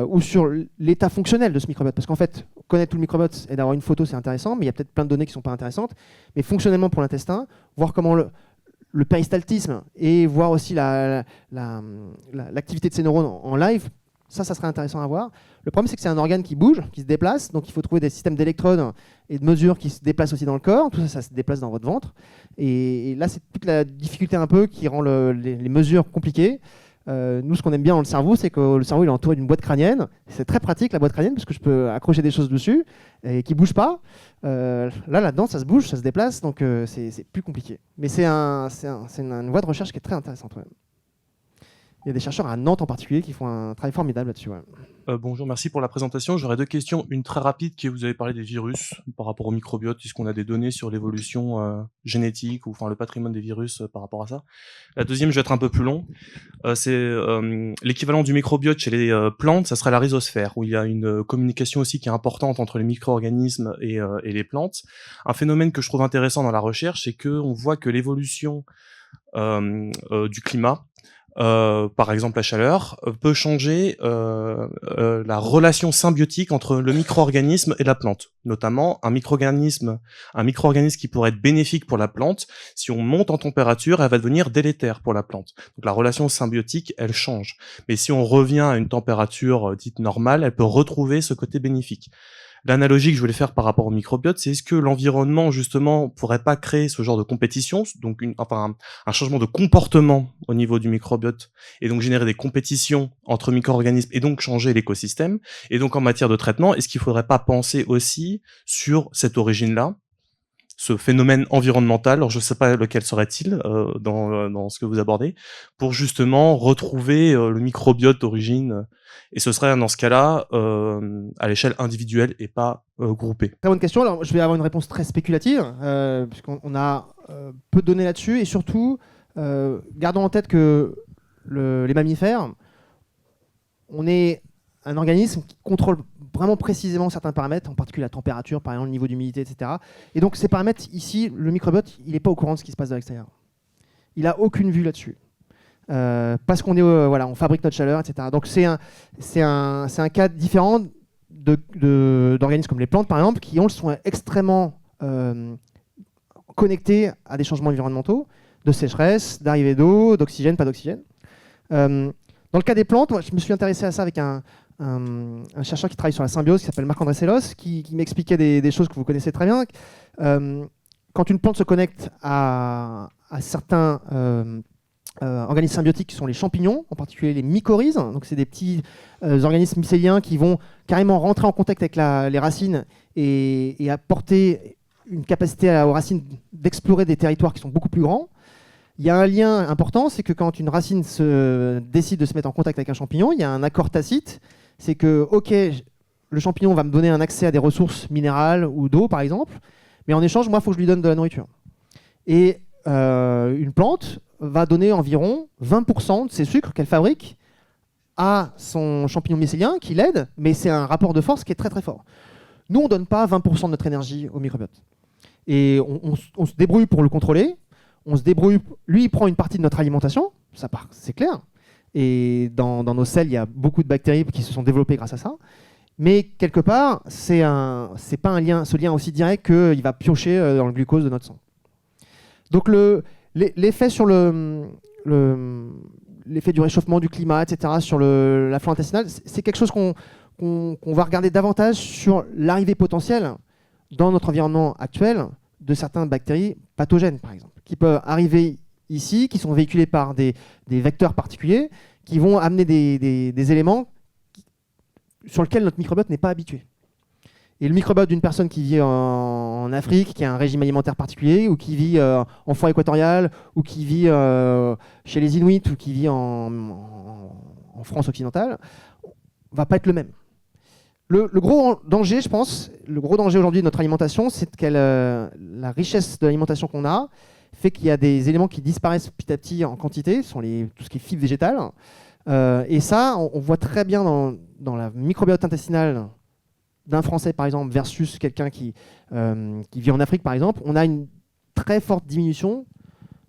ou sur l'état fonctionnel de ce microbiote. Parce qu'en fait, connaître tout le microbiote et d'avoir une photo, c'est intéressant, mais il y a peut-être plein de données qui ne sont pas intéressantes. Mais fonctionnellement pour l'intestin, voir comment le péristaltisme et voir aussi l'activité de ces neurones en live, ça serait intéressant à voir. Le problème, c'est que c'est un organe qui bouge, qui se déplace, donc il faut trouver des systèmes d'électrodes et de mesures qui se déplacent aussi dans le corps. Tout ça, ça se déplace dans votre ventre. Et là, c'est toute la difficulté un peu qui rend les mesures compliquées. Nous, ce qu'on aime bien dans le cerveau, c'est que le cerveau il est entouré d'une boîte crânienne. C'est très pratique, la boîte crânienne, parce que je peux accrocher des choses dessus et qui ne bougent pas. Là-dedans, ça se bouge, ça se déplace, donc c'est plus compliqué. Mais c'est une voie de recherche qui est très intéressante. Ouais. Il y a des chercheurs à Nantes en particulier qui font un travail formidable là-dessus. Ouais. Bonjour, merci pour la présentation. J'aurais 2 questions. Une très rapide, qui vous avez parlé des virus par rapport au microbiote. Est-ce qu'on a des données sur l'évolution génétique ou le patrimoine des virus par rapport à ça? La deuxième, je vais être un peu plus long. C'est l'équivalent du microbiote chez les plantes, ça serait la rhizosphère, où il y a une communication aussi qui est importante entre les micro-organismes et les plantes. Un phénomène que je trouve intéressant dans la recherche, c'est qu'on voit que l'évolution du climat, par exemple la chaleur, peut changer la relation symbiotique entre le micro-organisme et la plante. Notamment un micro-organisme qui pourrait être bénéfique pour la plante, si on monte en température, elle va devenir délétère pour la plante. Donc la relation symbiotique, elle change. Mais si on revient à une température dite normale, elle peut retrouver ce côté bénéfique. L'analogie que je voulais faire par rapport au microbiote, c'est est-ce que l'environnement, justement, pourrait pas créer ce genre de compétition, donc un changement de comportement au niveau du microbiote, et donc générer des compétitions entre micro-organismes, et donc changer l'écosystème. Et donc en matière de traitement, est-ce qu'il faudrait pas penser aussi sur cette origine-là, ce phénomène environnemental, alors je ne sais pas lequel serait-il dans ce que vous abordez, pour justement retrouver le microbiote d'origine, et ce serait dans ce cas-là à l'échelle individuelle et pas groupée. Très bonne question. Alors, je vais avoir une réponse très spéculative, puisqu'on a peu de données là-dessus, et surtout, gardons en tête que les mammifères, on est un organisme qui contrôle vraiment précisément certains paramètres, en particulier la température, par exemple le niveau d'humidité, etc. Et donc ces paramètres, ici, le microbiote, il n'est pas au courant de ce qui se passe de l'extérieur. Il n'a aucune vue là-dessus. Parce qu'on est, on fabrique notre chaleur, etc. Donc c'est un cas différent d'organismes comme les plantes, par exemple, qui sont extrêmement connectés à des changements environnementaux, de sécheresse, d'arrivée d'eau, d'oxygène, pas d'oxygène. Dans le cas des plantes, moi, je me suis intéressé à ça avec un chercheur qui travaille sur la symbiose, qui s'appelle Marc-André Sellos, qui m'expliquait des choses que vous connaissez très bien. Quand une plante se connecte à certains organismes symbiotiques qui sont les champignons, en particulier les mycorhizes, donc c'est des petits organismes mycéliens qui vont carrément rentrer en contact avec les racines et apporter une capacité aux racines d'explorer des territoires qui sont beaucoup plus grands. Il y a un lien important, c'est que quand une racine décide de se mettre en contact avec un champignon, il y a un accord tacite, c'est que, ok, le champignon va me donner un accès à des ressources minérales ou d'eau, par exemple, mais en échange, moi, il faut que je lui donne de la nourriture. Et une plante va donner environ 20% de ses sucres qu'elle fabrique à son champignon mycélien qui l'aide, mais c'est un rapport de force qui est très très fort. Nous, on ne donne pas 20% de notre énergie au microbiote. Et on se débrouille pour le contrôler. On se débrouille, lui il prend une partie de notre alimentation, ça part, c'est clair. Et dans nos selles, il y a beaucoup de bactéries qui se sont développées grâce à ça. Mais quelque part, c'est pas ce lien aussi direct qu'il va piocher dans le glucose de notre sang. Donc l'effet sur l'effet du réchauffement du climat, etc., sur la flore intestinale, c'est quelque chose qu'on va regarder davantage sur l'arrivée potentielle dans notre environnement actuel de certaines bactéries pathogènes, par exemple, qui peuvent arriver ici, qui sont véhiculés par des vecteurs particuliers, qui vont amener des éléments sur lesquels notre microbiote n'est pas habitué. Et le microbiote d'une personne qui vit en Afrique, qui a un régime alimentaire particulier, ou qui vit en forêt équatoriale, ou qui vit chez les Inuits, ou qui vit en France occidentale, va pas être le même. Le gros danger, je pense, le gros danger aujourd'hui de notre alimentation, c'est que la richesse de l'alimentation qu'on a fait qu'il y a des éléments qui disparaissent petit à petit en quantité, ce sont tout ce qui est fibres végétales. Et ça, on voit très bien dans la microbiote intestinale d'un Français, par exemple, versus quelqu'un qui vit en Afrique, par exemple. On a une très forte diminution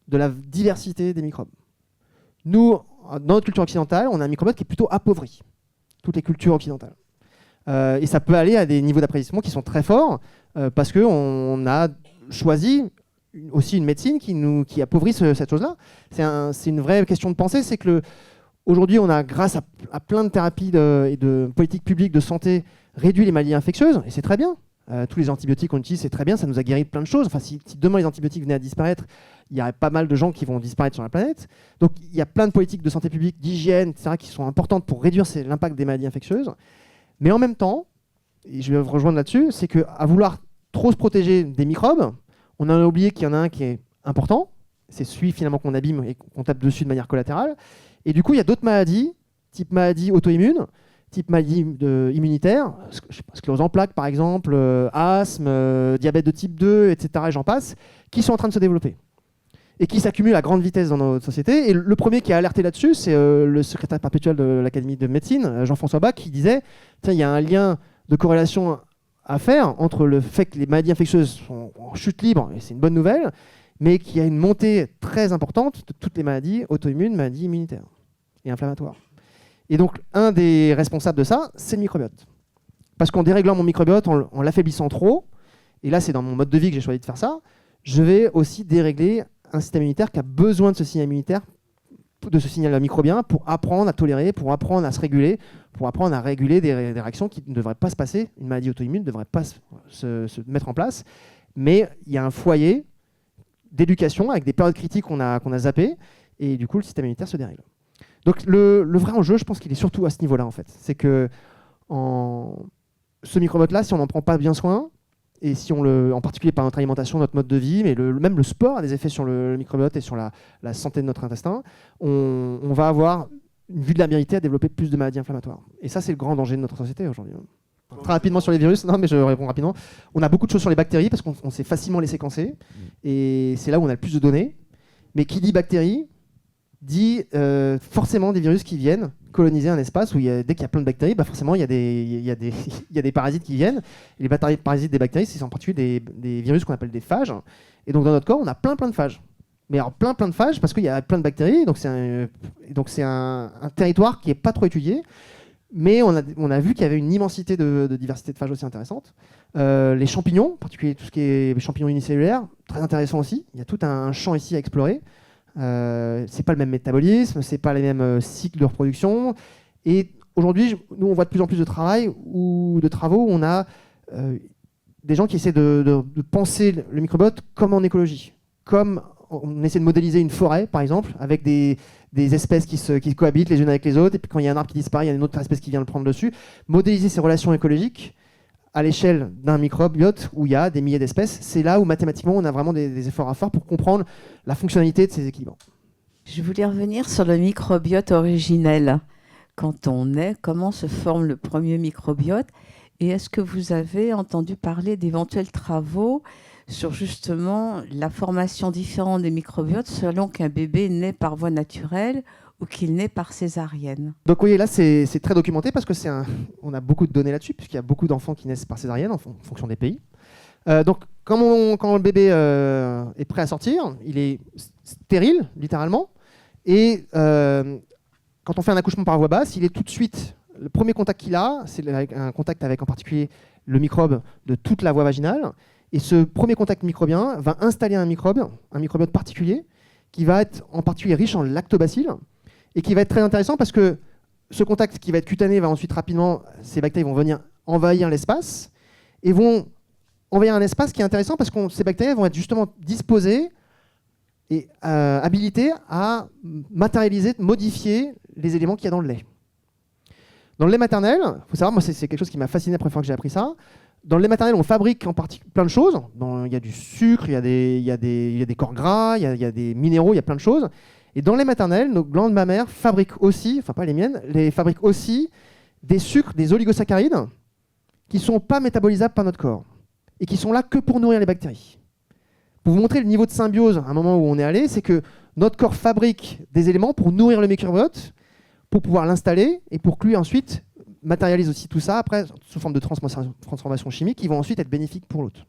de la diversité des microbes. Nous, dans notre culture occidentale, on a un microbiote qui est plutôt appauvri. Toutes les cultures occidentales. Et ça peut aller à des niveaux d'appréciation qui sont très forts parce qu'on a choisi aussi une médecine qui appauvrit cette chose-là. C'est une vraie question de pensée. C'est que aujourd'hui, on a, grâce à plein de thérapies et de politiques publiques de santé, réduit les maladies infectieuses. Et c'est très bien. Tous les antibiotiques qu'on utilise, c'est très bien. Ça nous a guéri de plein de choses. Enfin, si demain les antibiotiques venaient à disparaître, il y aurait pas mal de gens qui vont disparaître sur la planète. Donc, il y a plein de politiques de santé publique, d'hygiène, etc., qui sont importantes pour réduire l'impact des maladies infectieuses. Mais en même temps, et je vais vous rejoindre là-dessus, c'est qu'à vouloir trop se protéger des microbes, on a oublié qu'il y en a un qui est important, c'est celui finalement qu'on abîme et qu'on tape dessus de manière collatérale. Et du coup, il y a d'autres maladies, type maladie auto-immune, type maladie immunitaire, sclérose en plaques par exemple, asthme, diabète de type 2, etc., et j'en passe, qui sont en train de se développer et qui s'accumulent à grande vitesse dans notre société. Et le premier qui a alerté là-dessus, c'est le secrétaire perpétuel de l'Académie de médecine, Jean-François Bach, qui disait il y a un lien de corrélation à faire entre le fait que les maladies infectieuses sont en chute libre, et c'est une bonne nouvelle, mais qu'il y a une montée très importante de toutes les maladies auto-immunes, maladies immunitaires et inflammatoires. Et donc, un des responsables de ça, c'est le microbiote. Parce qu'en déréglant mon microbiote, en l'affaiblissant trop, et là c'est dans mon mode de vie que j'ai choisi de faire ça, je vais aussi dérégler un système immunitaire qui a besoin de ce signal immunitaire, de ce signal microbien, pour apprendre à tolérer, pour apprendre à se réguler, pour apprendre à réguler des réactions qui ne devraient pas se passer. Une maladie auto-immune ne devrait pas se mettre en place. Mais il y a un foyer d'éducation avec des périodes critiques qu'on a zappées, et du coup le système immunitaire se dérègle. Donc le vrai enjeu, je pense qu'il est surtout à ce niveau-là en fait. C'est que ce microbiote-là, si on n'en prend pas bien soin, et si en particulier par notre alimentation, notre mode de vie, mais même le sport a des effets sur le microbiote et sur la santé de notre intestin, on va avoir une vulnérabilité à développer plus de maladies inflammatoires. Et ça, c'est le grand danger de notre société aujourd'hui. Très rapidement sur les virus, non mais je réponds rapidement. On a beaucoup de choses sur les bactéries parce qu'on sait facilement les séquencer, et c'est là où on a le plus de données. Mais qui dit bactéries dit forcément des virus qui viennent coloniser un espace où dès qu'il y a plein de bactéries, forcément il y a des parasites qui viennent. Et les parasites des bactéries, c'est en particulier des virus qu'on appelle des phages. Et donc dans notre corps, on a plein de phages. Mais alors plein de phages parce qu'il y a plein de bactéries. Donc c'est un territoire qui n'est pas trop étudié. Mais on a vu qu'il y avait une immensité de diversité de phages aussi intéressante. Les champignons, en particulier tout ce qui est champignons unicellulaires, très intéressant aussi. Il y a tout un champ ici à explorer. C'est pas le même métabolisme, c'est pas les mêmes cycles de reproduction. Et aujourd'hui, nous, on voit de plus en plus de travaux où on a des gens qui essaient de penser le microbiote comme en écologie. Comme on essaie de modéliser une forêt, par exemple, avec des espèces qui cohabitent les unes avec les autres, et puis quand il y a un arbre qui disparaît, il y a une autre espèce qui vient le prendre dessus. Modéliser ces relations écologiques à l'échelle d'un microbiote où il y a des milliers d'espèces, c'est là où mathématiquement on a vraiment des efforts à faire pour comprendre la fonctionnalité de ces équilibres. Je voulais revenir sur le microbiote originel. Quand on naît, comment se forme le premier microbiote? Et est-ce que vous avez entendu parler d'éventuels travaux sur justement la formation différente des microbiotes selon qu'un bébé naît par voie naturelle ou qu'il naît par césarienne? Donc oui, là c'est très documenté parce que on a beaucoup de données là-dessus, puisqu'il y a beaucoup d'enfants qui naissent par césarienne en fonction des pays. Donc quand le bébé est prêt à sortir, il est stérile, littéralement. Et quand on fait un accouchement par voie basse, il est tout de suite... Le premier contact qu'il a, c'est un contact avec en particulier le microbe de toute la voie vaginale. Et ce premier contact microbien va installer un microbiote particulier qui va être en particulier riche en lactobacilles et qui va être très intéressant parce que ce contact qui va être cutané va ensuite rapidement, ces bactéries vont venir envahir l'espace et vont envahir un espace qui est intéressant parce que ces bactéries vont être justement disposées et habilitées à matérialiser, modifier les éléments qu'il y a dans le lait. Dans le lait maternel, il faut savoir, moi c'est quelque chose qui m'a fasciné la première fois que j'ai appris ça. Dans le lait maternel, on fabrique en partie plein de choses. Il y a du sucre, il y a des corps gras, il y a des minéraux, il y a plein de choses. Et dans le lait maternel, nos glandes mammaires fabriquent aussi, enfin pas les miennes, fabriquent aussi des sucres, des oligosaccharides qui ne sont pas métabolisables par notre corps et qui sont là que pour nourrir les bactéries. Pour vous montrer le niveau de symbiose, à un moment où on est allé, c'est que notre corps fabrique des éléments pour nourrir le microbiote, pour pouvoir l'installer et pour que lui ensuite matérialise aussi tout ça après sous forme de transformation chimique qui vont ensuite être bénéfiques pour l'hôte.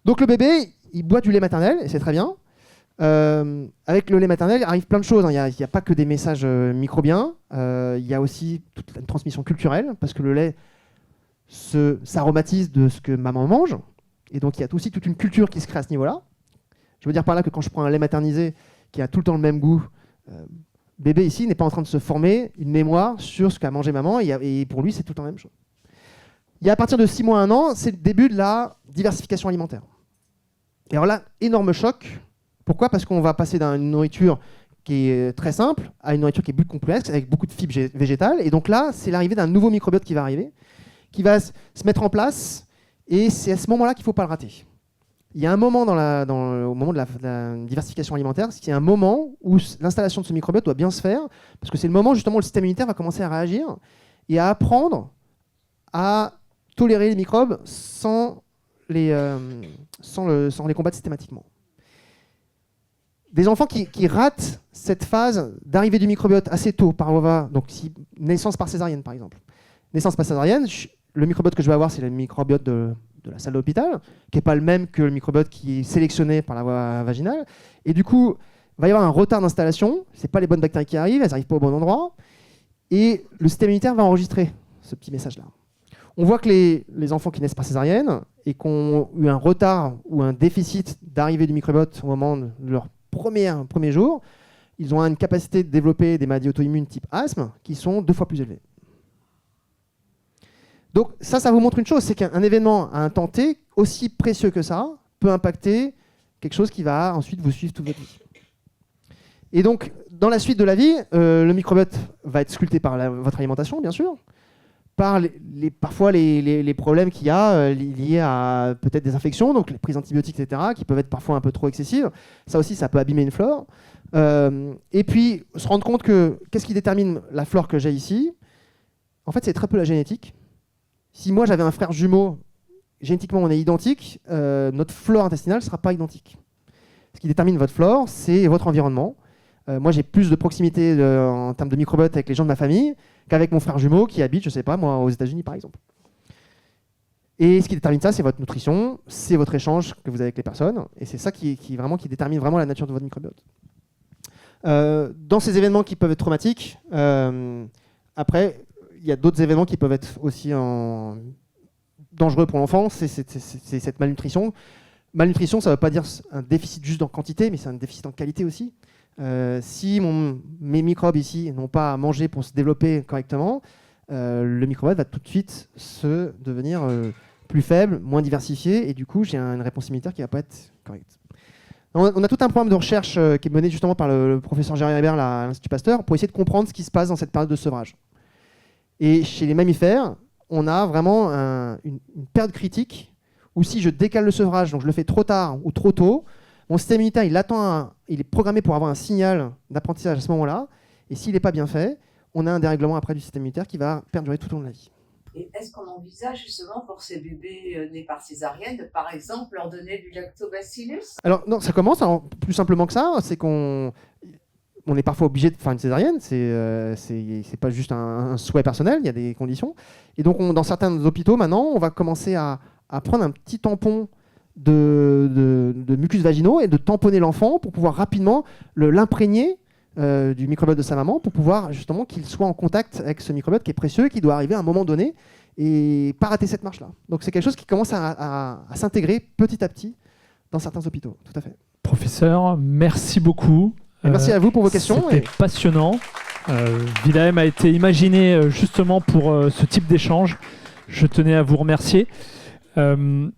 Donc le bébé, il boit du lait maternel et c'est très bien. Avec le lait maternel, il arrive plein de choses. Il n'y a pas que des messages microbiens. Il y a aussi toute une transmission culturelle parce que le lait s'aromatise de ce que maman mange. Et donc il y a aussi toute une culture qui se crée à ce niveau-là. Je veux dire par là que quand je prends un lait maternisé qui a tout le temps le même goût, bébé ici n'est pas en train de se former une mémoire sur ce qu'a mangé maman et pour lui c'est tout le temps la même chose. Il y a à partir de 6 mois à 1 an, c'est le début de la diversification alimentaire. Et alors là, énorme choc. Pourquoi ? Parce qu'on va passer d'une nourriture qui est très simple à une nourriture qui est plus complexe, avec beaucoup de fibres végétales. Et donc là, c'est l'arrivée d'un nouveau microbiote qui va arriver, qui va se mettre en place. Et c'est à ce moment-là qu'il ne faut pas le rater. Il y a un moment au moment de la diversification alimentaire, c'est un moment où l'installation de ce microbiote doit bien se faire, parce que c'est le moment justement où le système immunitaire va commencer à réagir et à apprendre à tolérer les microbes sans les combattre systématiquement. Des enfants qui ratent cette phase d'arrivée du microbiote assez tôt par OVA, donc naissance par césarienne par exemple. Naissance par césarienne, le microbiote que je vais avoir, c'est le microbiote de la salle d'hôpital, qui n'est pas le même que le microbiote qui est sélectionné par la voie vaginale. Et du coup, il va y avoir un retard d'installation. Ce n'est pas les bonnes bactéries qui arrivent, elles n'arrivent pas au bon endroit. Et le système immunitaire va enregistrer ce petit message-là. On voit que les enfants qui naissent par césarienne et qui ont eu un retard ou un déficit d'arrivée du microbiote au moment de leur premier jour, ils ont une capacité de développer des maladies auto-immunes type asthme qui sont 2 fois plus élevées. Donc ça vous montre une chose, c'est qu'un événement à un temps T, aussi précieux que ça, peut impacter quelque chose qui va ensuite vous suivre toute votre vie. Et donc, dans la suite de la vie, le microbiote va être sculpté par votre alimentation, bien sûr, par parfois les problèmes qu'il y a liés à peut-être des infections, donc les prises d'antibiotiques, etc., qui peuvent être parfois un peu trop excessives. Ça aussi, ça peut abîmer une flore. Et puis, se rendre compte que qu'est-ce qui détermine la flore que j'ai ici ? En fait, c'est très peu la génétique. Si moi j'avais un frère jumeau, génétiquement on est identique, notre flore intestinale ne sera pas identique. Ce qui détermine votre flore, c'est votre environnement. Moi j'ai plus de proximité en termes de microbiote avec les gens de ma famille qu'avec mon frère jumeau qui habite, je ne sais pas, moi aux États-Unis par exemple. Et ce qui détermine ça, c'est votre nutrition, c'est votre échange que vous avez avec les personnes, et c'est ça qui détermine vraiment la nature de votre microbiote. Dans ces événements qui peuvent être traumatiques, après, il y a d'autres événements qui peuvent être aussi dangereux pour l'enfant, c'est cette malnutrition. Malnutrition, ça ne veut pas dire un déficit juste en quantité, mais c'est un déficit en qualité aussi. Si mes microbes ici n'ont pas à manger pour se développer correctement, le microbiote va tout de suite devenir plus faible, moins diversifié, et du coup, j'ai une réponse immunitaire qui ne va pas être correcte. On a tout un programme de recherche qui est mené justement par le professeur Gérard Hébert à l'Institut Pasteur pour essayer de comprendre ce qui se passe dans cette période de sevrage. Et chez les mammifères, on a vraiment une période critique où si je décale le sevrage, donc je le fais trop tard ou trop tôt, mon système immunitaire il est programmé pour avoir un signal d'apprentissage à ce moment-là, et s'il n'est pas bien fait, on a un dérèglement après du système immunitaire qui va perdurer tout au long de la vie. Et est-ce qu'on envisage justement pour ces bébés nés par césarienne de par exemple leur donner du lactobacillus ? Alors non, ça commence plus simplement que ça, c'est qu'on est parfois obligé de faire une césarienne, c'est pas juste un souhait personnel, il y a des conditions. Et donc dans certains hôpitaux maintenant, on va commencer à prendre un petit tampon de mucus vaginaux et de tamponner l'enfant pour pouvoir rapidement l'imprégner du microbiote de sa maman pour pouvoir justement qu'il soit en contact avec ce microbiote qui est précieux et qui doit arriver à un moment donné et pas rater cette marche-là. Donc c'est quelque chose qui commence à s'intégrer petit à petit dans certains hôpitaux, tout à fait. Professeur, merci beaucoup. Et merci à vous pour vos questions. C'était passionnant. Wilhelm a été imaginé justement pour ce type d'échange. Je tenais à vous remercier. Vous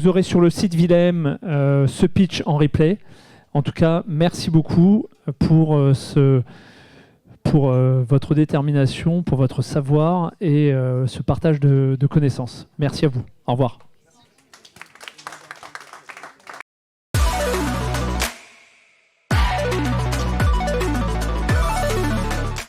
aurez sur le site Wilhelm ce pitch en replay. En tout cas, merci beaucoup pour votre détermination, pour votre savoir et ce partage de connaissances. Merci à vous. Au revoir.